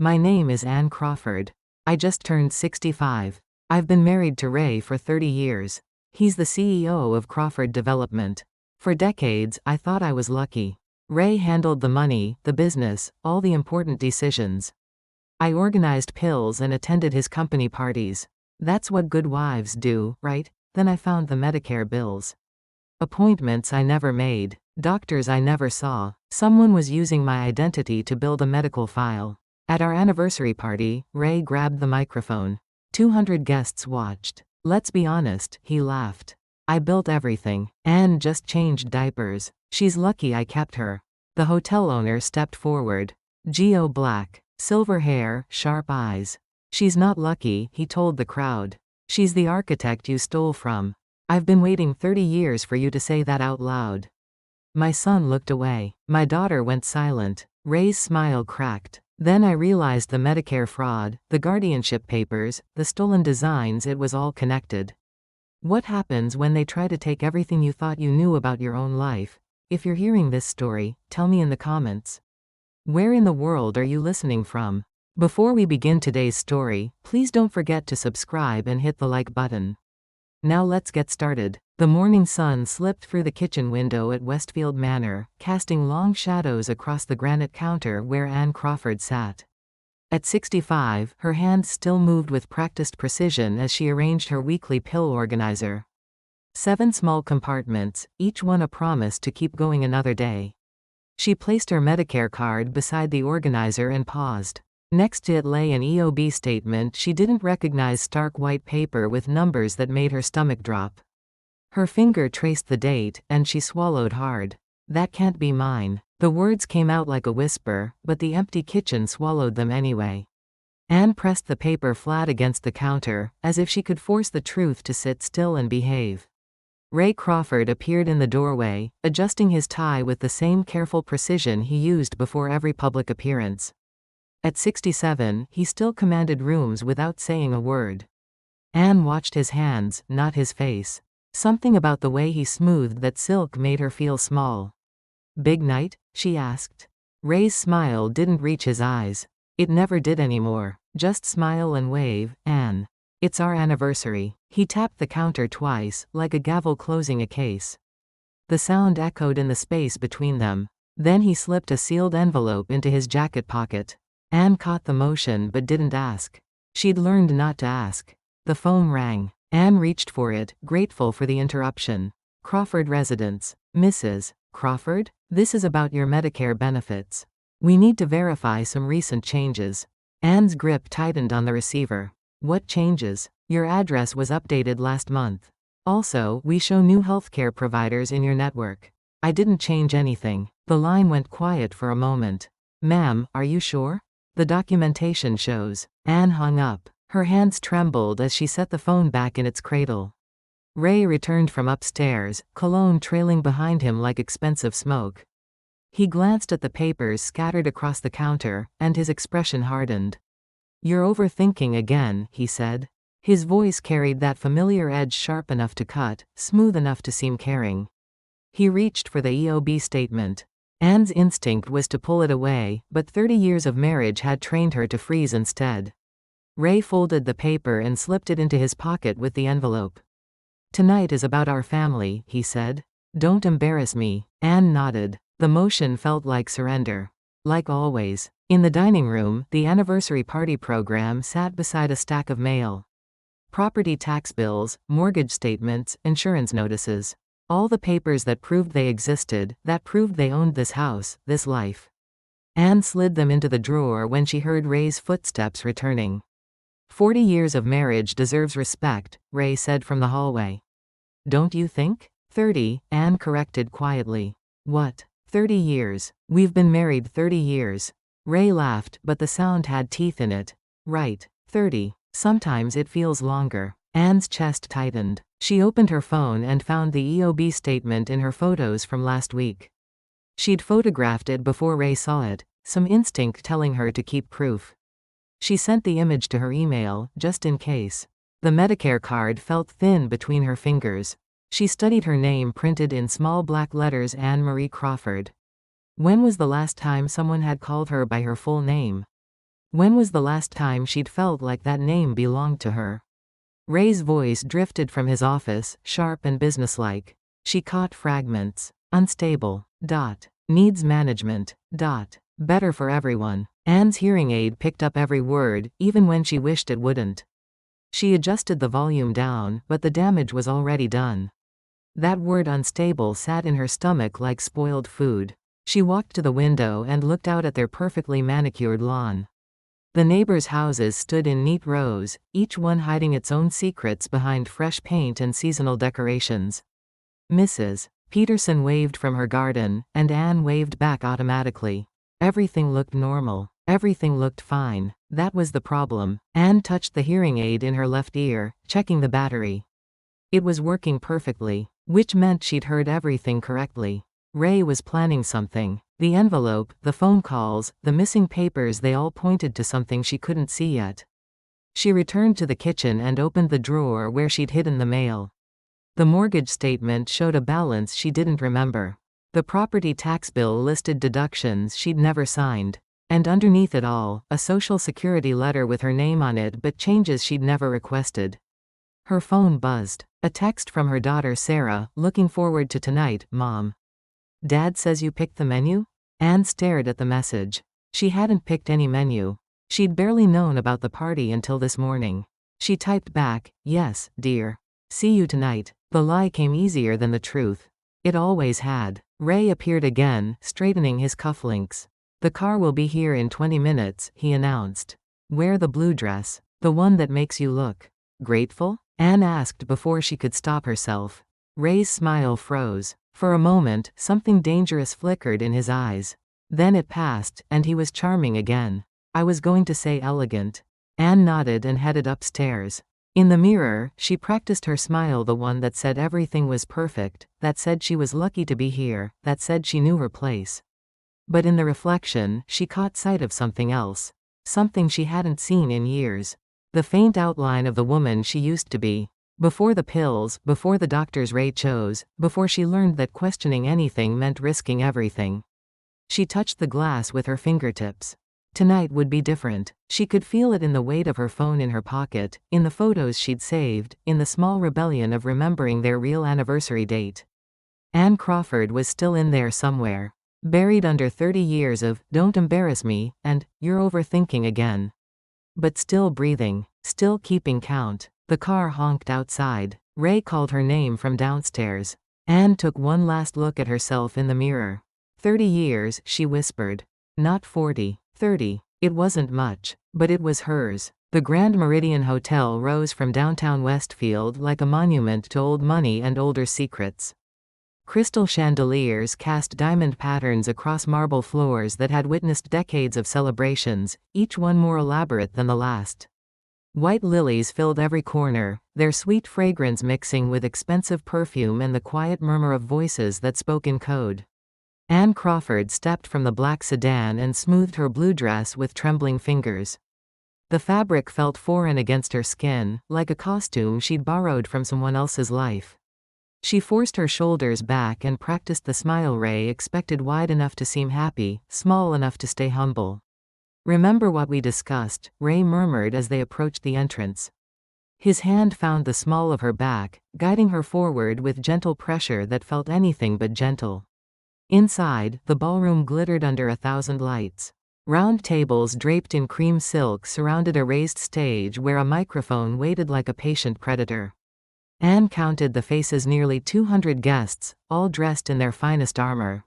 My name is Anne Crawford. I just turned 65. I've been married to Ray for 30 years. He's the CEO of Crawford Development. For decades, I thought I was lucky. Ray handled the money, the business, all the important decisions. I organized pills and attended his company parties. That's what good wives do, right? Then I found the Medicare bills. Appointments I never made. Doctors I never saw. Someone was using my identity to build a medical file. At our anniversary party, Ray grabbed the microphone. 200 guests watched. Let's be honest, he laughed. I built everything. Anne just changed diapers. She's lucky I kept her. The hotel owner stepped forward. Geo Black. Silver hair, sharp eyes. She's not lucky, he told the crowd. She's the architect you stole from. I've been waiting 30 years for you to say that out loud. My son looked away. My daughter went silent. Ray's smile cracked. Then I realized the Medicare fraud, the guardianship papers, the stolen designs, it was all connected. What happens when they try to take everything you thought you knew about your own life? If you're hearing this story, tell me in the comments. Where in the world are you listening from? Before we begin today's story, please don't forget to subscribe and hit the like button. Now let's get started. The morning sun slipped through the kitchen window at Westfield Manor, casting long shadows across the granite counter where Anne Crawford sat. At 65, her hands still moved with practiced precision as she arranged her weekly pill organizer. 7 small compartments, each one a promise to keep going another day. She placed her Medicare card beside the organizer and paused. Next to it lay an EOB statement she didn't recognize, stark white paper with numbers that made her stomach drop. Her finger traced the date, and she swallowed hard. That can't be mine. The words came out like a whisper, but the empty kitchen swallowed them anyway. Anne pressed the paper flat against the counter, as if she could force the truth to sit still and behave. Ray Crawford appeared in the doorway, adjusting his tie with the same careful precision he used before every public appearance. At 67, he still commanded rooms without saying a word. Anne watched his hands, not his face. Something about the way he smoothed that silk made her feel small. Big night? She asked. Ray's smile didn't reach his eyes. It never did anymore. Just smile and wave, Anne. It's our anniversary. He tapped the counter twice, like a gavel closing a case. The sound echoed in the space between them. Then he slipped a sealed envelope into his jacket pocket. Anne caught the motion but didn't ask. She'd learned not to ask. The phone rang. Anne reached for it, grateful for the interruption. Crawford Residence. Mrs. Crawford? This is about your Medicare benefits. We need to verify some recent changes. Anne's grip tightened on the receiver. What changes? Your address was updated last month. Also, we show new healthcare providers in your network. I didn't change anything. The line went quiet for a moment. Ma'am, are you sure? The documentation shows. Anne hung up. Her hands trembled as she set the phone back in its cradle. Ray returned from upstairs, cologne trailing behind him like expensive smoke. He glanced at the papers scattered across the counter, and his expression hardened. You're overthinking again, he said. His voice carried that familiar edge, sharp enough to cut, smooth enough to seem caring. He reached for the EOB statement. Anne's instinct was to pull it away, but 30 years of marriage had trained her to freeze instead. Ray folded the paper and slipped it into his pocket with the envelope. Tonight is about our family, he said. Don't embarrass me. Anne nodded. The motion felt like surrender. Like always. In the dining room, the anniversary party program sat beside a stack of mail. Property tax bills, mortgage statements, insurance notices. All the papers that proved they existed, that proved they owned this house, this life. Anne slid them into the drawer when she heard Ray's footsteps returning. 40 years of marriage deserves respect, Ray said from the hallway. Don't you think? 30, Anne corrected quietly. What? 30 years. We've been married 30 years. Ray laughed, but the sound had teeth in it. Right, 30. Sometimes it feels longer. Anne's chest tightened. She opened her phone and found the EOB statement in her photos from last week. She'd photographed it before Ray saw it, some instinct telling her to keep proof. She sent the image to her email, just in case. The Medicare card felt thin between her fingers. She studied her name printed in small black letters, Anne Marie Crawford. When was the last time someone had called her by her full name? When was the last time she'd felt like that name belonged to her? Ray's voice drifted from his office, sharp and businesslike. She caught fragments. Unstable. Needs management. Better for everyone. Anne's hearing aid picked up every word, even when she wished it wouldn't. She adjusted the volume down, but the damage was already done. That word unstable sat in her stomach like spoiled food. She walked to the window and looked out at their perfectly manicured lawn. The neighbors' houses stood in neat rows, each one hiding its own secrets behind fresh paint and seasonal decorations. Mrs. Peterson waved from her garden, and Anne waved back automatically. Everything looked normal. Everything looked fine. That was the problem. Anne touched the hearing aid in her left ear, checking the battery. It was working perfectly, which meant she'd heard everything correctly. Ray was planning something. The envelope, the phone calls, the missing papers, they all pointed to something she couldn't see yet. She returned to the kitchen and opened the drawer where she'd hidden the mail. The mortgage statement showed a balance she didn't remember. The property tax bill listed deductions she'd never signed. And underneath it all, a social security letter with her name on it but changes she'd never requested. Her phone buzzed. A text from her daughter Sarah, looking forward to tonight, Mom. Dad says you picked the menu? Anne stared at the message. She hadn't picked any menu. She'd barely known about the party until this morning. She typed back, yes, dear. See you tonight. The lie came easier than the truth. It always had. Ray appeared again, straightening his cufflinks. The car will be here in 20 minutes, he announced. Wear the blue dress. The one that makes you look grateful? Anne asked before she could stop herself. Ray's smile froze. For a moment, something dangerous flickered in his eyes. Then it passed, and he was charming again. I was going to say elegant. Anne nodded and headed upstairs. In the mirror, she practiced her smile, the one that said everything was perfect, that said she was lucky to be here, that said she knew her place. But in the reflection, she caught sight of something else. Something she hadn't seen in years. The faint outline of the woman she used to be. Before the pills, before the doctors Ray chose, before she learned that questioning anything meant risking everything. She touched the glass with her fingertips. Tonight would be different. She could feel it in the weight of her phone in her pocket, in the photos she'd saved, in the small rebellion of remembering their real anniversary date. Anne Crawford was still in there somewhere. Buried under 30 years of, don't embarrass me, and, you're overthinking again. But still breathing, still keeping count. The car honked outside. Ray called her name from downstairs. Anne took one last look at herself in the mirror. 30 years, she whispered. Not 40. 30. It wasn't much, but it was hers. The Grand Meridian Hotel rose from downtown Westfield like a monument to old money and older secrets. Crystal chandeliers cast diamond patterns across marble floors that had witnessed decades of celebrations, each one more elaborate than the last. White lilies filled every corner, their sweet fragrance mixing with expensive perfume and the quiet murmur of voices that spoke in code. Anne Crawford stepped from the black sedan and smoothed her blue dress with trembling fingers. The fabric felt foreign against her skin, like a costume she'd borrowed from someone else's life. She forced her shoulders back and practiced the smile Ray expected, wide enough to seem happy, small enough to stay humble. Remember what we discussed, Ray murmured as they approached the entrance. His hand found the small of her back, guiding her forward with gentle pressure that felt anything but gentle. Inside, the ballroom glittered under 1,000 lights. Round tables draped in cream silk surrounded a raised stage where a microphone waited like a patient predator. Anne counted the faces, nearly 200 guests, all dressed in their finest armor.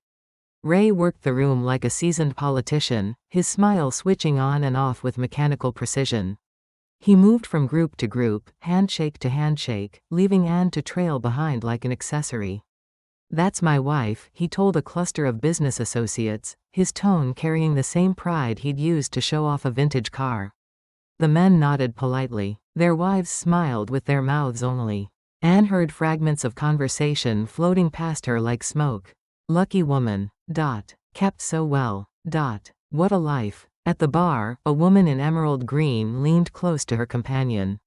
Ray worked the room like a seasoned politician, his smile switching on and off with mechanical precision. He moved from group to group, handshake to handshake, leaving Anne to trail behind like an accessory. That's my wife, he told a cluster of business associates, his tone carrying the same pride he'd used to show off a vintage car. The men nodded politely. Their wives smiled with their mouths only. Anne heard fragments of conversation floating past her like smoke. Lucky woman. Kept so well. What a life. At the bar, a woman in emerald green leaned close to her companion.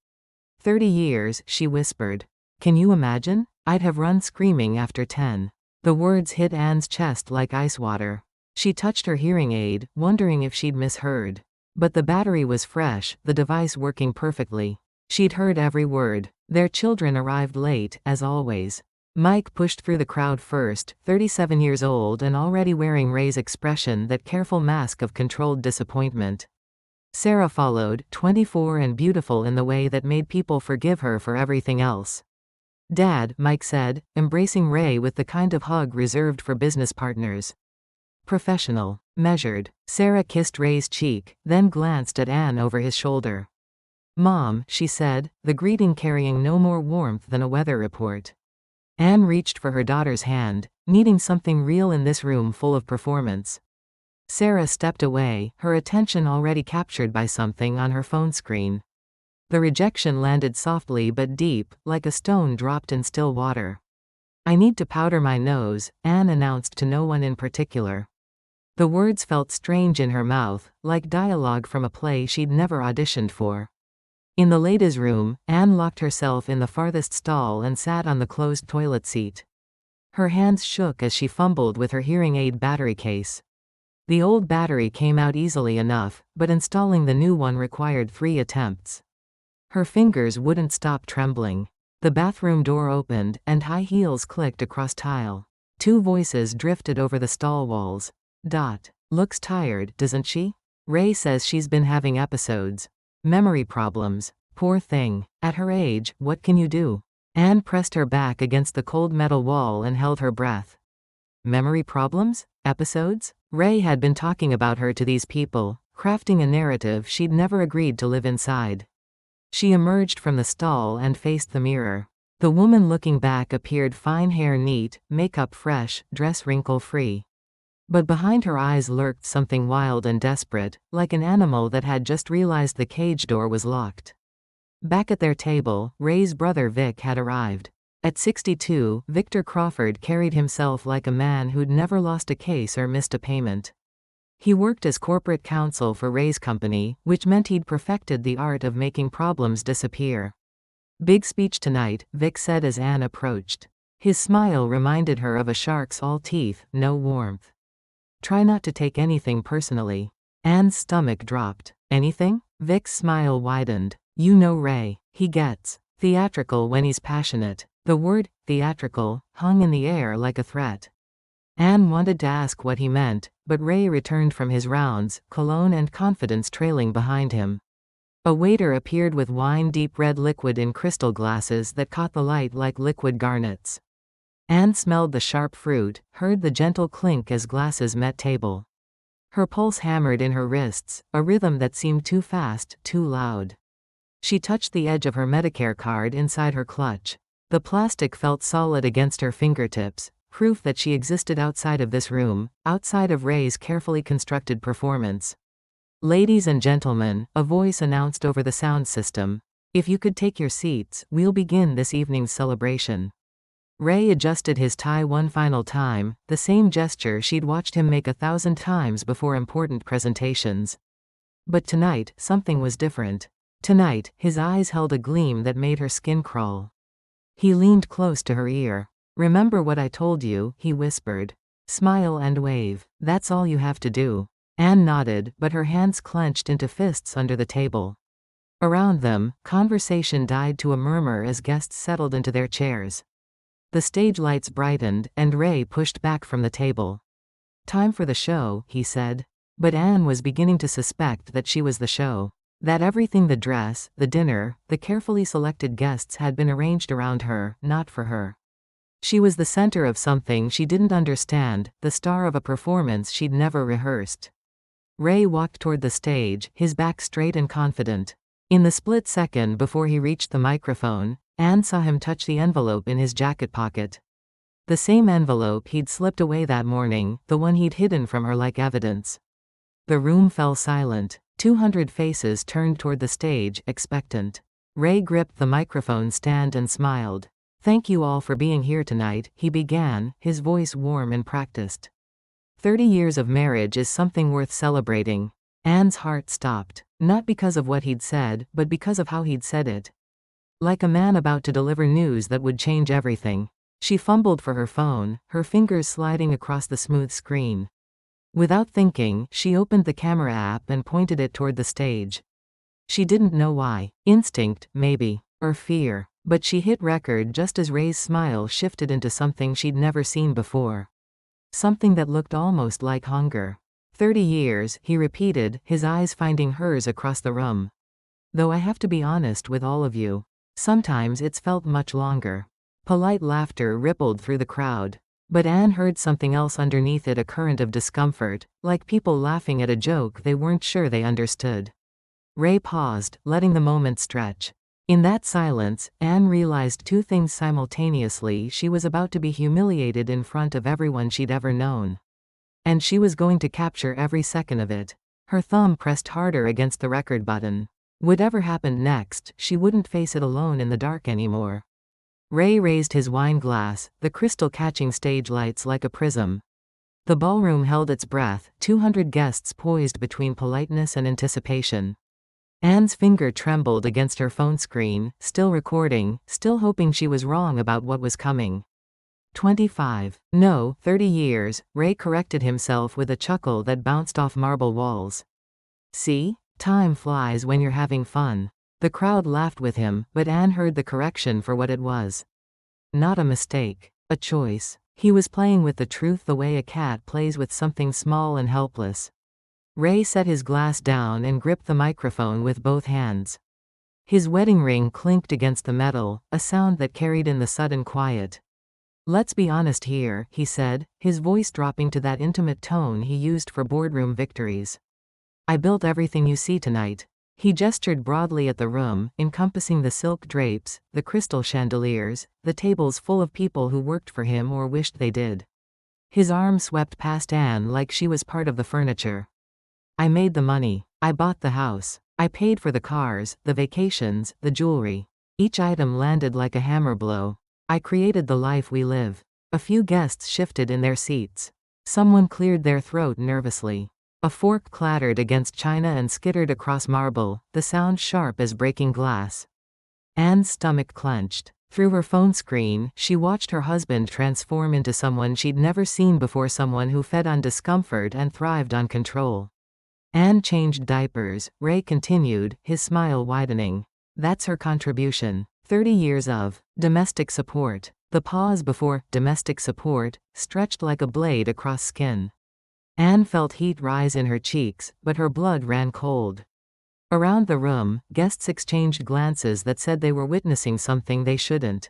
30 years, she whispered. Can you imagine? I'd have run screaming after 10. The words hit Anne's chest like ice water. She touched her hearing aid, wondering if she'd misheard. But the battery was fresh, the device working perfectly. She'd heard every word. Their children arrived late, as always. Mike pushed through the crowd first, 37 years old and already wearing Ray's expression, that careful mask of controlled disappointment. Sarah followed, 24 and beautiful in the way that made people forgive her for everything else. "Dad," Mike said, embracing Ray with the kind of hug reserved for business partners. "Professional. Measured." Sarah kissed Ray's cheek, then glanced at Anne over his shoulder. "Mom," she said, the greeting carrying no more warmth than a weather report. Anne reached for her daughter's hand, needing something real in this room full of performance. Sarah stepped away, her attention already captured by something on her phone screen. The rejection landed softly but deep, like a stone dropped in still water. "I need to powder my nose," Anne announced to no one in particular. The words felt strange in her mouth, like dialogue from a play she'd never auditioned for. In the ladies' room, Anne locked herself in the farthest stall and sat on the closed toilet seat. Her hands shook as she fumbled with her hearing aid battery case. The old battery came out easily enough, but installing the new one required 3 attempts. Her fingers wouldn't stop trembling. The bathroom door opened, and high heels clicked across tile. 2 voices drifted over the stall walls. "Looks tired, doesn't she? Ray says she's been having episodes. Memory problems. Poor thing. At her age, what can you do?" Anne pressed her back against the cold metal wall and held her breath. Memory problems? Episodes? Ray had been talking about her to these people, crafting a narrative she'd never agreed to live inside. She emerged from the stall and faced the mirror. The woman looking back appeared fine, hair neat, makeup fresh, dress wrinkle-free. But behind her eyes lurked something wild and desperate, like an animal that had just realized the cage door was locked. Back at their table, Ray's brother Vic had arrived. At 62, Victor Crawford carried himself like a man who'd never lost a case or missed a payment. He worked as corporate counsel for Ray's company, which meant he'd perfected the art of making problems disappear. "Big speech tonight," Vic said as Anne approached. His smile reminded her of a shark's all teeth, no warmth. "Try not to take anything personally." Anne's stomach dropped. "Anything?" Vic's smile widened. "You know Ray. He gets theatrical when he's passionate." The word, theatrical, hung in the air like a threat. Anne wanted to ask what he meant, but Ray returned from his rounds, cologne and confidence trailing behind him. A waiter appeared with wine-deep red liquid in crystal glasses that caught the light like liquid garnets. Anne smelled the sharp fruit, heard the gentle clink as glasses met table. Her pulse hammered in her wrists, a rhythm that seemed too fast, too loud. She touched the edge of her Medicare card inside her clutch. The plastic felt solid against her fingertips, proof that she existed outside of this room, outside of Ray's carefully constructed performance. "Ladies and gentlemen," a voice announced over the sound system. "If you could take your seats, we'll begin this evening's celebration." Ray adjusted his tie one final time, the same gesture she'd watched him make 1,000 times before important presentations. But tonight, something was different. Tonight, his eyes held a gleam that made her skin crawl. He leaned close to her ear. "Remember what I told you," he whispered. "Smile and wave. That's all you have to do." Anne nodded, but her hands clenched into fists under the table. Around them, conversation died to a murmur as guests settled into their chairs. The stage lights brightened, and Ray pushed back from the table. "Time for the show," he said. But Anne was beginning to suspect that she was the show. That everything, the dress, the dinner, the carefully selected guests, had been arranged around her, not for her. She was the center of something she didn't understand, the star of a performance she'd never rehearsed. Ray walked toward the stage, his back straight and confident. In the split second before he reached the microphone, Anne saw him touch the envelope in his jacket pocket. The same envelope he'd slipped away that morning, the one he'd hidden from her like evidence. The room fell silent. 200 faces turned toward the stage, expectant. Ray gripped the microphone stand and smiled. "Thank you all for being here tonight," he began, his voice warm and practiced. 30 years of marriage is something worth celebrating." Anne's heart stopped. Not because of what he'd said, but because of how he'd said it. Like a man about to deliver news that would change everything. She fumbled for her phone, her fingers sliding across the smooth screen. Without thinking, she opened the camera app and pointed it toward the stage. She didn't know why. Instinct, maybe. Or fear. But she hit record just as Ray's smile shifted into something she'd never seen before. Something that looked almost like hunger. 30 years, he repeated, his eyes finding hers across the room. Though I have to be honest with all of you. Sometimes it's felt much longer. Polite laughter rippled through the crowd. But Anne heard something else underneath it, a current of discomfort, like people laughing at a joke they weren't sure they understood. Ray paused, letting the moment stretch. In that silence, Anne realized two things simultaneously. She was about to be humiliated in front of everyone she'd ever known. And she was going to capture every second of it. Her thumb pressed harder against the record button. Whatever happened next, she wouldn't face it alone in the dark anymore. Ray raised his wine glass, the crystal catching stage lights like a prism. The ballroom held its breath, 200 guests poised between politeness and anticipation. Anne's finger trembled against her phone screen, still recording, still hoping she was wrong about what was coming. 25. No, 30 years, Ray corrected himself with a chuckle that bounced off marble walls. See? Time flies when you're having fun. The crowd laughed with him, but Anne heard the correction for what it was. Not a mistake. A choice. He was playing with the truth the way a cat plays with something small and helpless. Ray set his glass down and gripped the microphone with both hands. His wedding ring clinked against the metal, a sound that carried in the sudden quiet. Let's be honest here, he said, his voice dropping to that intimate tone he used for boardroom victories. I built everything you see tonight. He gestured broadly at the room, encompassing the silk drapes, the crystal chandeliers, the tables full of people who worked for him or wished they did. His arm swept past Anne like she was part of the furniture. I made the money. I bought the house. I paid for the cars, the vacations, the jewelry. Each item landed like a hammer blow. I created the life we live. A few guests shifted in their seats. Someone cleared their throat nervously. A fork clattered against china and skittered across marble, the sound sharp as breaking glass. Anne's stomach clenched. Through her phone screen, she watched her husband transform into someone she'd never seen before, someone who fed on discomfort and thrived on control. Anne changed diapers, Ray continued, his smile widening. That's her contribution. 30 years of domestic support. The pause before domestic support stretched like a blade across skin. Anne felt heat rise in her cheeks, but her blood ran cold. Around the room, guests exchanged glances that said they were witnessing something they shouldn't.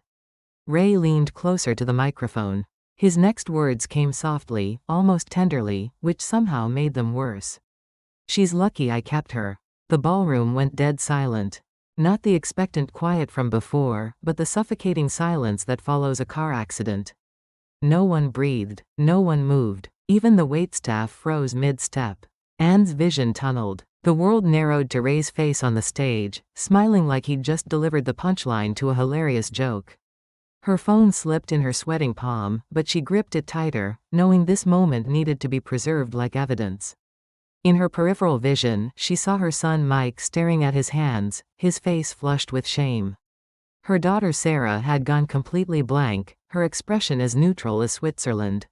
Ray leaned closer to the microphone. His next words came softly, almost tenderly, which somehow made them worse. She's lucky I kept her. The ballroom went dead silent. Not the expectant quiet from before, but the suffocating silence that follows a car accident. No one breathed. No one moved. Even the waitstaff froze mid-step. Anne's vision tunneled. The world narrowed to Ray's face on the stage, smiling like he'd just delivered the punchline to a hilarious joke. Her phone slipped in her sweating palm, but she gripped it tighter, knowing this moment needed to be preserved like evidence. In her peripheral vision, she saw her son Mike staring at his hands, his face flushed with shame. Her daughter Sarah had gone completely blank, her expression as neutral as Switzerland.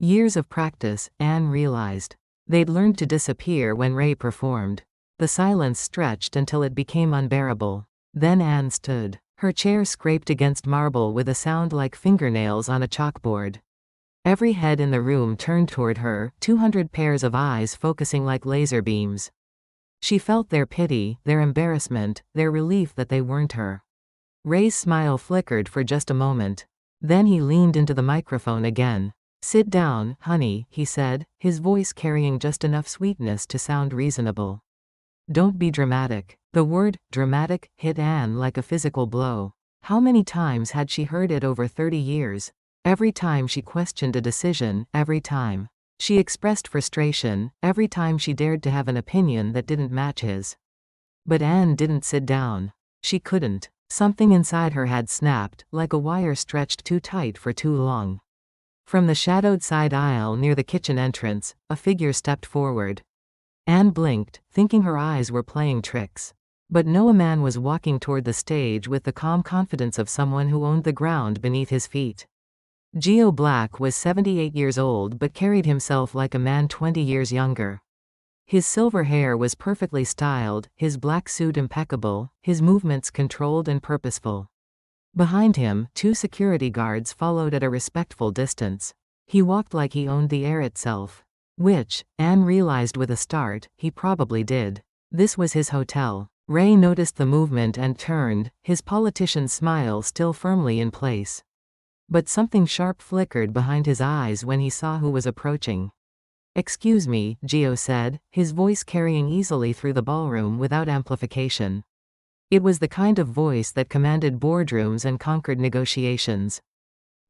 Years of practice, Anne realized. They'd learned to disappear when Ray performed. The silence stretched until it became unbearable. Then Anne stood. Her chair scraped against marble with a sound like fingernails on a chalkboard. Every head in the room turned toward her, 200 pairs of eyes focusing like laser beams. She felt their pity, their embarrassment, their relief that they weren't her. Ray's smile flickered for just a moment. Then he leaned into the microphone again. Sit down, honey, he said, his voice carrying just enough sweetness to sound reasonable. Don't be dramatic. The word, dramatic, hit Anne like a physical blow. How many times had she heard it over 30 years? Every time she questioned a decision, every time she expressed frustration, every time she dared to have an opinion that didn't match his. But Anne didn't sit down. She couldn't. Something inside her had snapped, like a wire stretched too tight for too long. From the shadowed side aisle near the kitchen entrance, a figure stepped forward. Anne blinked, thinking her eyes were playing tricks. But no, a man was walking toward the stage with the calm confidence of someone who owned the ground beneath his feet. Geo Black was 78 years old but carried himself like a man 20 years younger. His silver hair was perfectly styled, his black suit impeccable, his movements controlled and purposeful. Behind him, 2 security guards followed at a respectful distance. He walked like he owned the air itself. Which, Anne realized with a start, he probably did. This was his hotel. Ray noticed the movement and turned, his politician's smile still firmly in place. But something sharp flickered behind his eyes when he saw who was approaching. "Excuse me," Geo said, his voice carrying easily through the ballroom without amplification. It was the kind of voice that commanded boardrooms and conquered negotiations.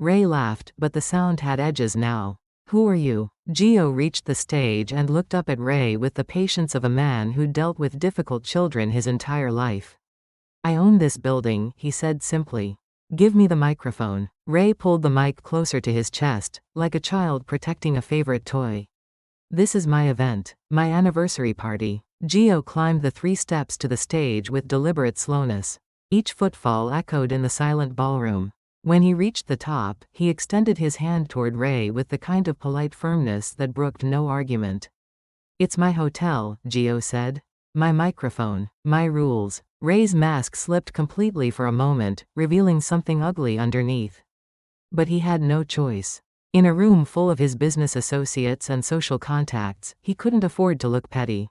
Ray laughed, but the sound had edges now. "Who are you?" Geo reached the stage and looked up at Ray with the patience of a man who dealt with difficult children his entire life. "I own this building," he said simply. "Give me the microphone." Ray pulled the mic closer to his chest, like a child protecting a favorite toy. "This is my event, my anniversary party." Geo climbed the 3 steps to the stage with deliberate slowness. Each footfall echoed in the silent ballroom. When he reached the top, he extended his hand toward Ray with the kind of polite firmness that brooked no argument. "It's my hotel," Geo said. "My microphone, my rules." Ray's mask slipped completely for a moment, revealing something ugly underneath. But he had no choice. In a room full of his business associates and social contacts, he couldn't afford to look petty.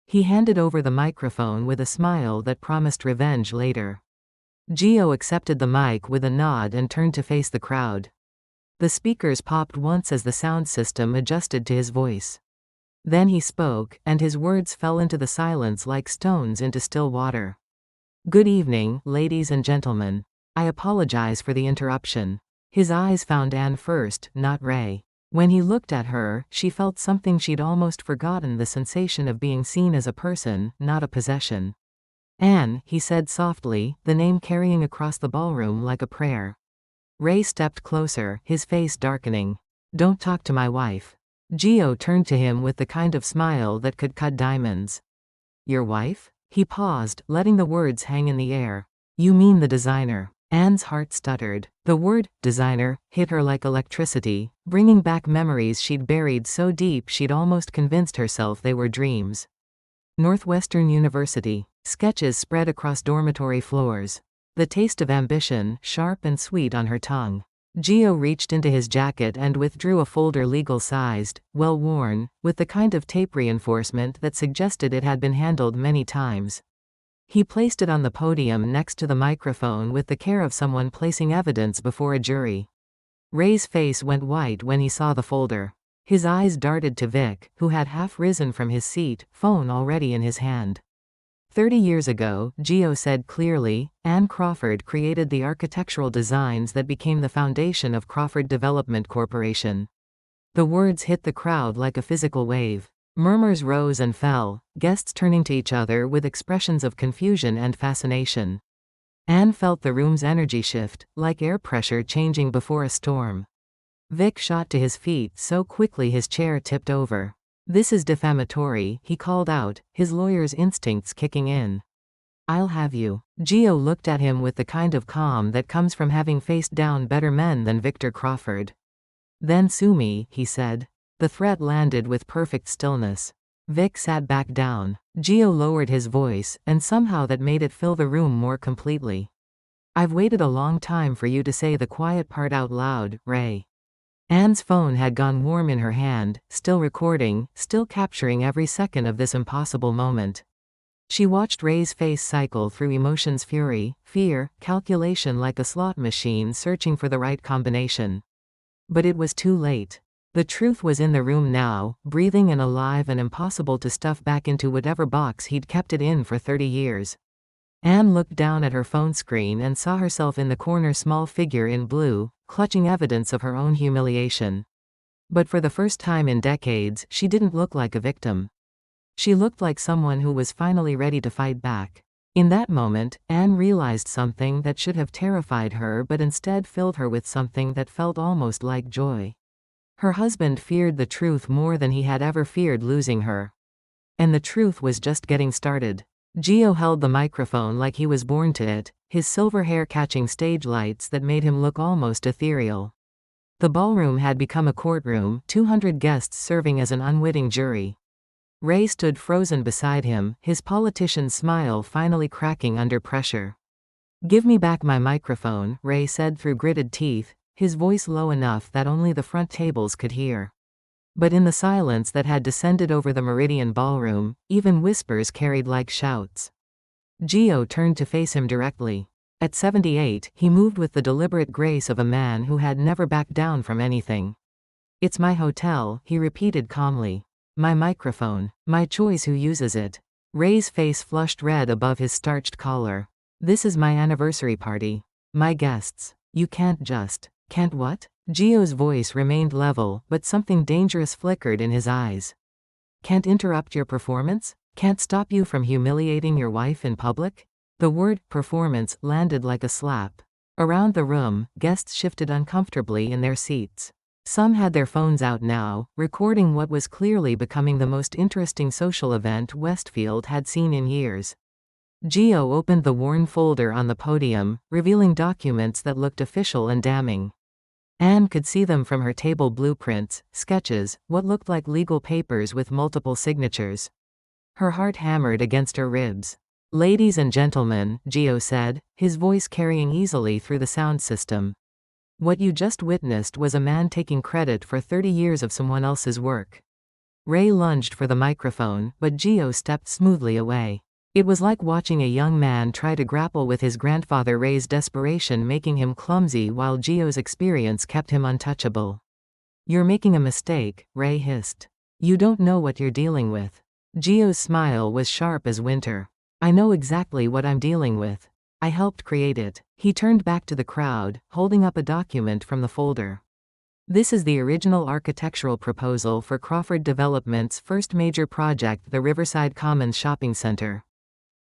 He handed over the microphone with a smile that promised revenge later. Geo accepted the mic with a nod and turned to face the crowd. The speakers popped once as the sound system adjusted to his voice. Then he spoke, and his words fell into the silence like stones into still water. "Good evening, ladies and gentlemen. I apologize for the interruption." His eyes found Anne first, not Ray. When he looked at her, she felt something she'd almost forgotten, the sensation of being seen as a person, not a possession. "Anne," he said softly, the name carrying across the ballroom like a prayer. Ray stepped closer, his face darkening. "Don't talk to my wife." Geo turned to him with the kind of smile that could cut diamonds. "Your wife?" He paused, letting the words hang in the air. "You mean the designer?" Anne's heart stuttered. The word, designer, hit her like electricity, bringing back memories she'd buried so deep she'd almost convinced herself they were dreams. Northwestern University. Sketches spread across dormitory floors. The taste of ambition, sharp and sweet on her tongue. Geo reached into his jacket and withdrew a folder legal-sized, well-worn, with the kind of tape reinforcement that suggested it had been handled many times. He placed it on the podium next to the microphone with the care of someone placing evidence before a jury. Ray's face went white when he saw the folder. His eyes darted to Vic, who had half risen from his seat, phone already in his hand. 30 years ago, Geo said clearly, Anne Crawford created the architectural designs that became the foundation of Crawford Development Corporation. The words hit the crowd like a physical wave. Murmurs rose and fell, guests turning to each other with expressions of confusion and fascination. Anne felt the room's energy shift, like air pressure changing before a storm. Vic shot to his feet so quickly his chair tipped over. "This is defamatory," he called out, his lawyer's instincts kicking in. "I'll have you." Geo looked at him with the kind of calm that comes from having faced down better men than Victor Crawford. "Then sue me," he said. The threat landed with perfect stillness. Vic sat back down. Geo lowered his voice, and somehow that made it fill the room more completely. "I've waited a long time for you to say the quiet part out loud, Ray." Anne's phone had gone warm in her hand, still recording, still capturing every second of this impossible moment. She watched Ray's face cycle through emotions: fury, fear, calculation, like a slot machine searching for the right combination. But it was too late. The truth was in the room now, breathing and alive and impossible to stuff back into whatever box he'd kept it in for 30 years. Anne looked down at her phone screen and saw herself in the corner, small figure in blue, clutching evidence of her own humiliation. But for the first time in decades, she didn't look like a victim. She looked like someone who was finally ready to fight back. In that moment, Anne realized something that should have terrified her but instead filled her with something that felt almost like joy. Her husband feared the truth more than he had ever feared losing her. And the truth was just getting started. Geo held the microphone like he was born to it, his silver hair catching stage lights that made him look almost ethereal. The ballroom had become a courtroom, 200 guests serving as an unwitting jury. Ray stood frozen beside him, his politician's smile finally cracking under pressure. "Give me back my microphone," Ray said through gritted teeth, his voice low enough that only the front tables could hear. But in the silence that had descended over the Meridian ballroom, even whispers carried like shouts. Gio turned to face him directly. At 78, he moved with the deliberate grace of a man who had never backed down from anything. "It's my hotel," he repeated calmly. "My microphone. My choice who uses it." Ray's face flushed red above his starched collar. "This is my anniversary party. My guests. You can't just." "Can't what?" Gio's voice remained level, but something dangerous flickered in his eyes. "Can't interrupt your performance? Can't stop you from humiliating your wife in public?" The word performance landed like a slap. Around the room, guests shifted uncomfortably in their seats. Some had their phones out now, recording what was clearly becoming the most interesting social event Westfield had seen in years. Gio opened the worn folder on the podium, revealing documents that looked official and damning. Anne could see them from her table: blueprints, sketches, what looked like legal papers with multiple signatures. Her heart hammered against her ribs. "Ladies and gentlemen," Gio said, his voice carrying easily through the sound system. "What you just witnessed was a man taking credit for 30 years of someone else's work." Ray lunged for the microphone, but Gio stepped smoothly away. It was like watching a young man try to grapple with his grandfather, Ray's desperation making him clumsy while Gio's experience kept him untouchable. "You're making a mistake," Ray hissed. "You don't know what you're dealing with." Gio's smile was sharp as winter. "I know exactly what I'm dealing with. I helped create it." He turned back to the crowd, holding up a document from the folder. "This is the original architectural proposal for Crawford Development's first major project, the Riverside Commons Shopping Center.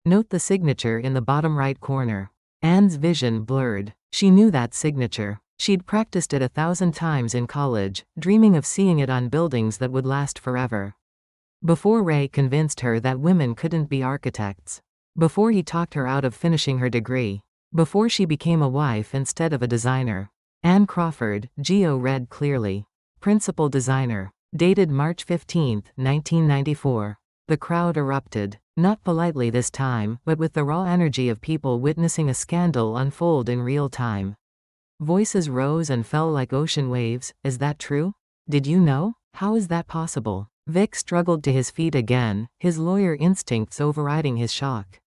Note the signature in the bottom right corner." Anne's vision blurred. She knew that signature. She'd practiced it 1,000 times in college, dreaming of seeing it on buildings that would last forever. Before Ray convinced her that women couldn't be architects. Before he talked her out of finishing her degree. Before she became a wife instead of a designer. Anne Crawford, Gio read clearly. Principal designer. Dated March 15, 1994. The crowd erupted. Not politely this time, but with the raw energy of people witnessing a scandal unfold in real time. Voices rose and fell like ocean waves. "Is that true? Did you know? How is that possible?" Vic struggled to his feet again, his lawyer instincts overriding his shock.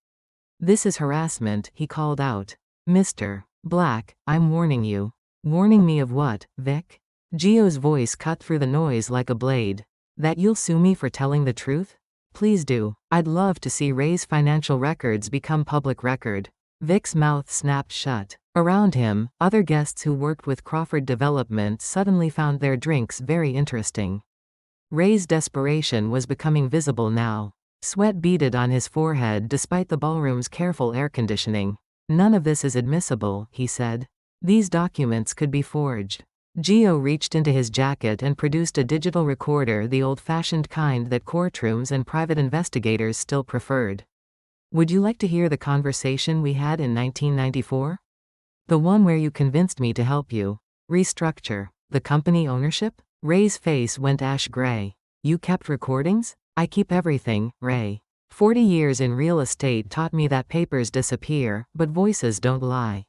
"This is harassment," he called out. "Mr. Black, I'm warning you." "Warning me of what, Vic?" Gio's voice cut through the noise like a blade. "That you'll sue me for telling the truth? Please do. I'd love to see Ray's financial records become public record." Vic's mouth snapped shut. Around him, other guests who worked with Crawford Development suddenly found their drinks very interesting. Ray's desperation was becoming visible now. Sweat beaded on his forehead despite the ballroom's careful air conditioning. "None of this is admissible," he said. "These documents could be forged." Gio reached into his jacket and produced a digital recorder, the old-fashioned kind that courtrooms and private investigators still preferred. "Would you like to hear the conversation we had in 1994? The one where you convinced me to help you restructure the company ownership?" Ray's face went ash gray. "You kept recordings?" "I keep everything, Ray. 40 years in real estate taught me that papers disappear, but voices don't lie."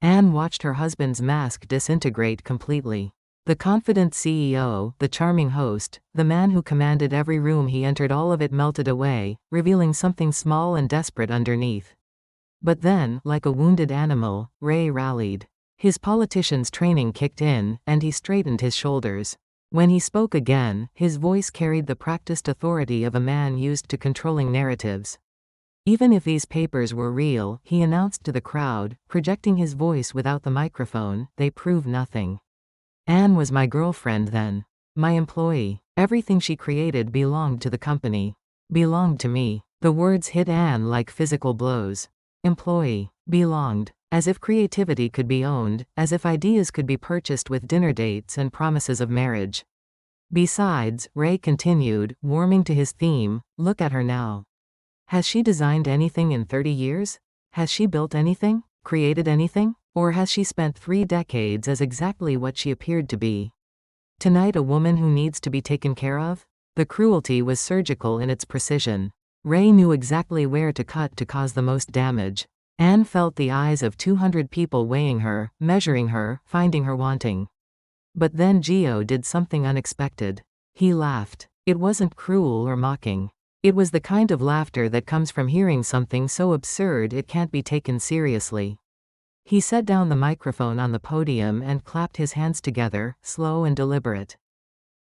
Anne watched her husband's mask disintegrate completely. The confident CEO, the charming host, the man who commanded every room he entered, all of it melted away, revealing something small and desperate underneath. But then, like a wounded animal, Ray rallied. His politician's training kicked in, and he straightened his shoulders. When he spoke again, his voice carried the practiced authority of a man used to controlling narratives. "Even if these papers were real," he announced to the crowd, projecting his voice without the microphone, "they prove nothing. Anne was my girlfriend then. My employee. Everything she created belonged to the company. Belonged to me." The words hit Anne like physical blows. Employee. Belonged. As if creativity could be owned, as if ideas could be purchased with dinner dates and promises of marriage. "Besides," Ray continued, warming to his theme, "look at her now. Has she designed anything in 30 years? Has she built anything? Created anything? Or has she spent 3 decades as exactly what she appeared to be? Tonight, a woman who needs to be taken care of? The cruelty was surgical in its precision. Ray knew exactly where to cut to cause the most damage. Anne felt the eyes of 200 people weighing her, measuring her, finding her wanting. But then Gio did something unexpected. He laughed. It wasn't cruel or mocking. It was the kind of laughter that comes from hearing something so absurd it can't be taken seriously. He set down the microphone on the podium and clapped his hands together, slow and deliberate.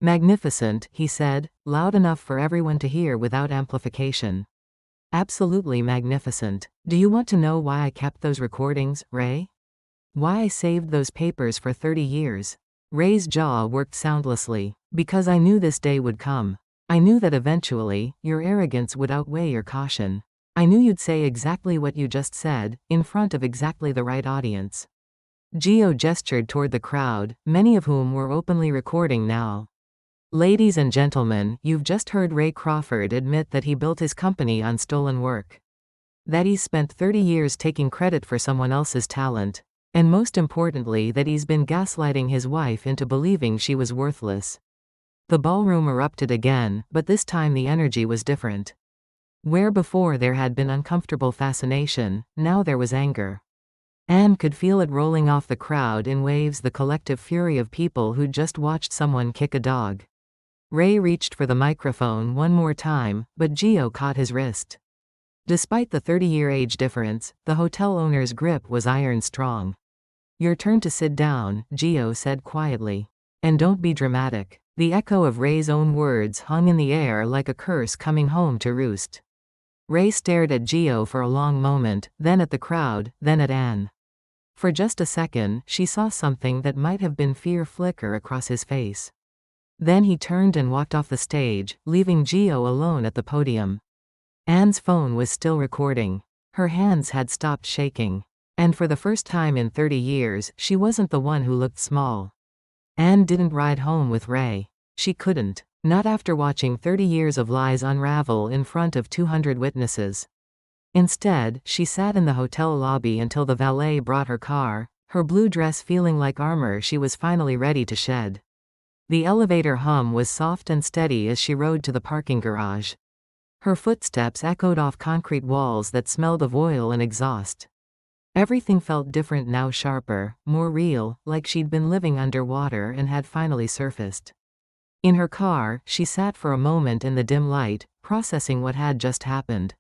"Magnificent," he said, loud enough for everyone to hear without amplification. "Absolutely magnificent. Do you want to know why I kept those recordings, Ray? Why I saved those papers for 30 years? Ray's jaw worked soundlessly. "Because I knew this day would come. I knew that eventually, your arrogance would outweigh your caution. I knew you'd say exactly what you just said, in front of exactly the right audience." Gio gestured toward the crowd, many of whom were openly recording now. "Ladies and gentlemen, you've just heard Ray Crawford admit that he built his company on stolen work. That he's spent 30 years taking credit for someone else's talent. And most importantly, that he's been gaslighting his wife into believing she was worthless." The ballroom erupted again, but this time the energy was different. Where before there had been uncomfortable fascination, now there was anger. Anne could feel it rolling off the crowd in waves, the collective fury of people who'd just watched someone kick a dog. Ray reached for the microphone one more time, but Gio caught his wrist. Despite the 30-year age difference, the hotel owner's grip was iron strong. "Your turn to sit down," Gio said quietly. "And don't be dramatic." The echo of Ray's own words hung in the air like a curse coming home to roost. Ray stared at Gio for a long moment, then at the crowd, then at Anne. For just a second, she saw something that might have been fear flicker across his face. Then he turned and walked off the stage, leaving Gio alone at the podium. Anne's phone was still recording. Her hands had stopped shaking. And for the first time in 30 years, she wasn't the one who looked small. Anne didn't ride home with Ray. She couldn't. Not after watching 30 years of lies unravel in front of 200 witnesses. Instead, she sat in the hotel lobby until the valet brought her car, her blue dress feeling like armor she was finally ready to shed. The elevator hum was soft and steady as she rode to the parking garage. Her footsteps echoed off concrete walls that smelled of oil and exhaust. Everything felt different now, sharper, more real, like she'd been living underwater and had finally surfaced. In her car, she sat for a moment in the dim light, processing what had just happened.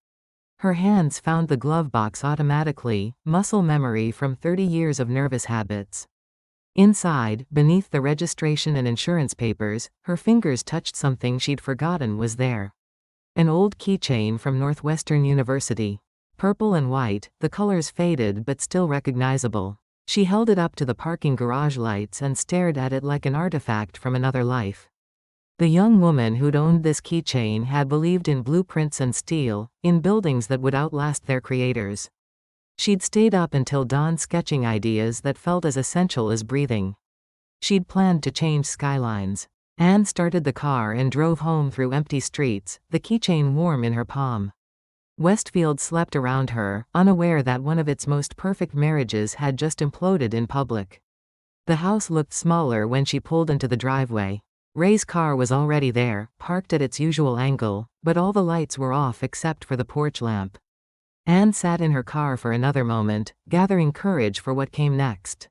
Her hands found the glove box automatically, muscle memory from 30 years of nervous habits. Inside, beneath the registration and insurance papers, her fingers touched something she'd forgotten was there. An old keychain from Northwestern University. Purple and white, the colors faded but still recognizable. She held it up to the parking garage lights and stared at it like an artifact from another life. The young woman who'd owned this keychain had believed in blueprints and steel, in buildings that would outlast their creators. She'd stayed up until dawn sketching ideas that felt as essential as breathing. She'd planned to change skylines. Anne started the car and drove home through empty streets, the keychain warm in her palm. Westfield slept around her, unaware that one of its most perfect marriages had just imploded in public. The house looked smaller when she pulled into the driveway. Ray's car was already there, parked at its usual angle, but all the lights were off except for the porch lamp. Anne sat in her car for another moment, gathering courage for what came next.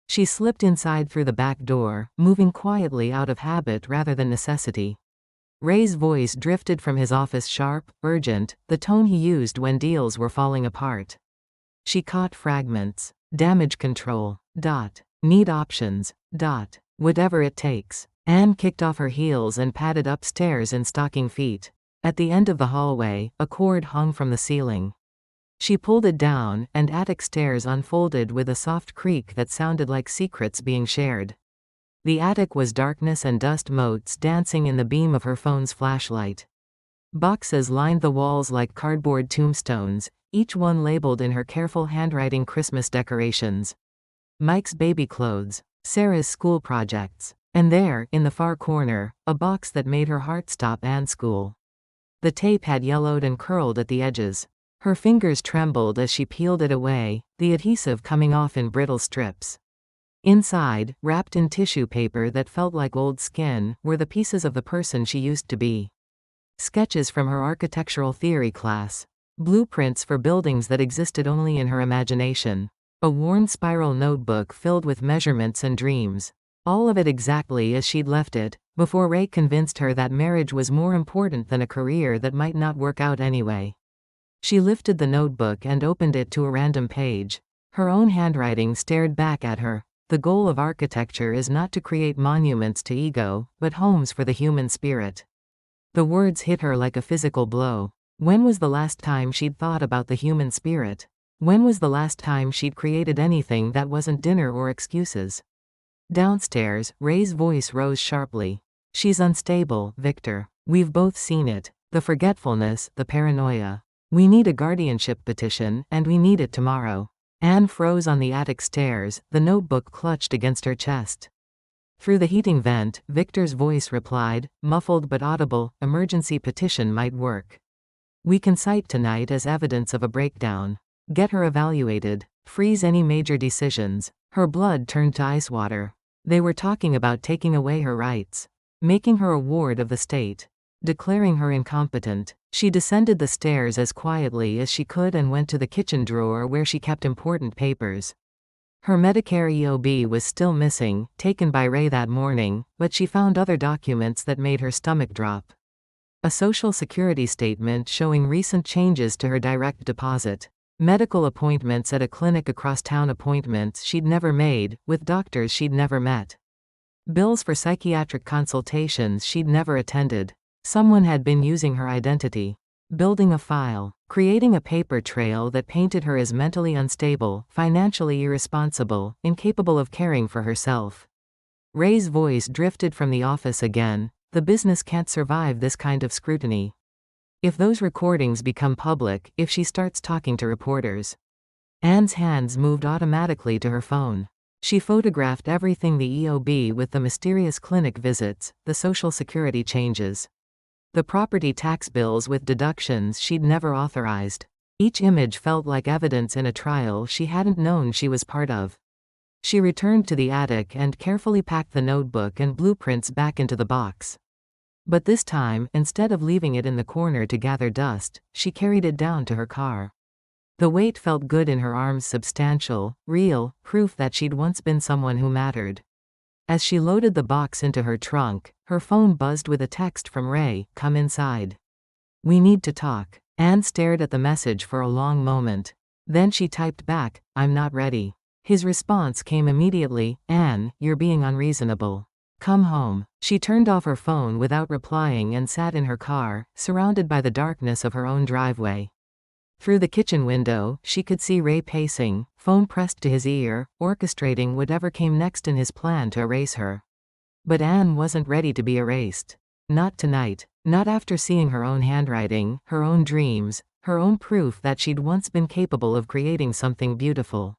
She slipped inside through the back door, moving quietly out of habit rather than necessity. Ray's voice drifted from his office, sharp, urgent, the tone he used when deals were falling apart. She caught fragments. Damage control. Need options. Whatever it takes. Anne kicked off her heels and padded upstairs in stocking feet. At the end of the hallway, a cord hung from the ceiling. She pulled it down, and attic stairs unfolded with a soft creak that sounded like secrets being shared. The attic was darkness and dust motes dancing in the beam of her phone's flashlight. Boxes lined the walls like cardboard tombstones, each one labeled in her careful handwriting Christmas decorations. Mike's baby clothes, Sarah's school projects, and there, in the far corner, a box that made her heart stop, and school. The tape had yellowed and curled at the edges. Her fingers trembled as she peeled it away, the adhesive coming off in brittle strips. Inside, wrapped in tissue paper that felt like old skin, were the pieces of the person she used to be. Sketches from her architectural theory class. Blueprints for buildings that existed only in her imagination. A worn spiral notebook filled with measurements and dreams. All of it exactly as she'd left it, before Ray convinced her that marriage was more important than a career that might not work out anyway. She lifted the notebook and opened it to a random page. Her own handwriting stared back at her. The goal of architecture is not to create monuments to ego, but homes for the human spirit. The words hit her like a physical blow. When was the last time she'd thought about the human spirit? When was the last time she'd created anything that wasn't dinner or excuses? Downstairs, Ray's voice rose sharply. She's unstable, Victor. We've both seen it. The forgetfulness, the paranoia. We need a guardianship petition, and we need it tomorrow. Anne froze on the attic stairs, the notebook clutched against her chest. Through the heating vent, Victor's voice replied, muffled but audible, emergency petition might work. We can cite tonight as evidence of a breakdown. Get her evaluated. Freeze any major decisions. Her blood turned to ice water. They were talking about taking away her rights. Making her a ward of the state. Declaring her incompetent. She descended the stairs as quietly as she could and went to the kitchen drawer where she kept important papers. Her Medicare EOB was still missing, taken by Ray that morning, but she found other documents that made her stomach drop. A Social Security statement showing recent changes to her direct deposit. Medical appointments at a clinic across town, appointments she'd never made, with doctors she'd never met. Bills for psychiatric consultations she'd never attended. Someone had been using her identity. Building a file. Creating a paper trail that painted her as mentally unstable, financially irresponsible, incapable of caring for herself. Ray's voice drifted from the office again. The business can't survive this kind of scrutiny. If those recordings become public, if she starts talking to reporters. Anne's hands moved automatically to her phone. She photographed everything, the EOB with the mysterious clinic visits, the Social Security changes. The property tax bills with deductions she'd never authorized. Each image felt like evidence in a trial she hadn't known she was part of. She returned to the attic and carefully packed the notebook and blueprints back into the box. But this time, instead of leaving it in the corner to gather dust, she carried it down to her car. The weight felt good in her arms, substantial, real, proof that she'd once been someone who mattered. As she loaded the box into her trunk, her phone buzzed with a text from Ray, "Come inside. We need to talk." Anne stared at the message for a long moment. Then she typed back, "I'm not ready." His response came immediately, "Anne, you're being unreasonable. Come home." She turned off her phone without replying and sat in her car, surrounded by the darkness of her own driveway. Through the kitchen window, she could see Ray pacing, phone pressed to his ear, orchestrating whatever came next in his plan to erase her. But Anne wasn't ready to be erased. Not tonight. Not after seeing her own handwriting, her own dreams, her own proof that she'd once been capable of creating something beautiful.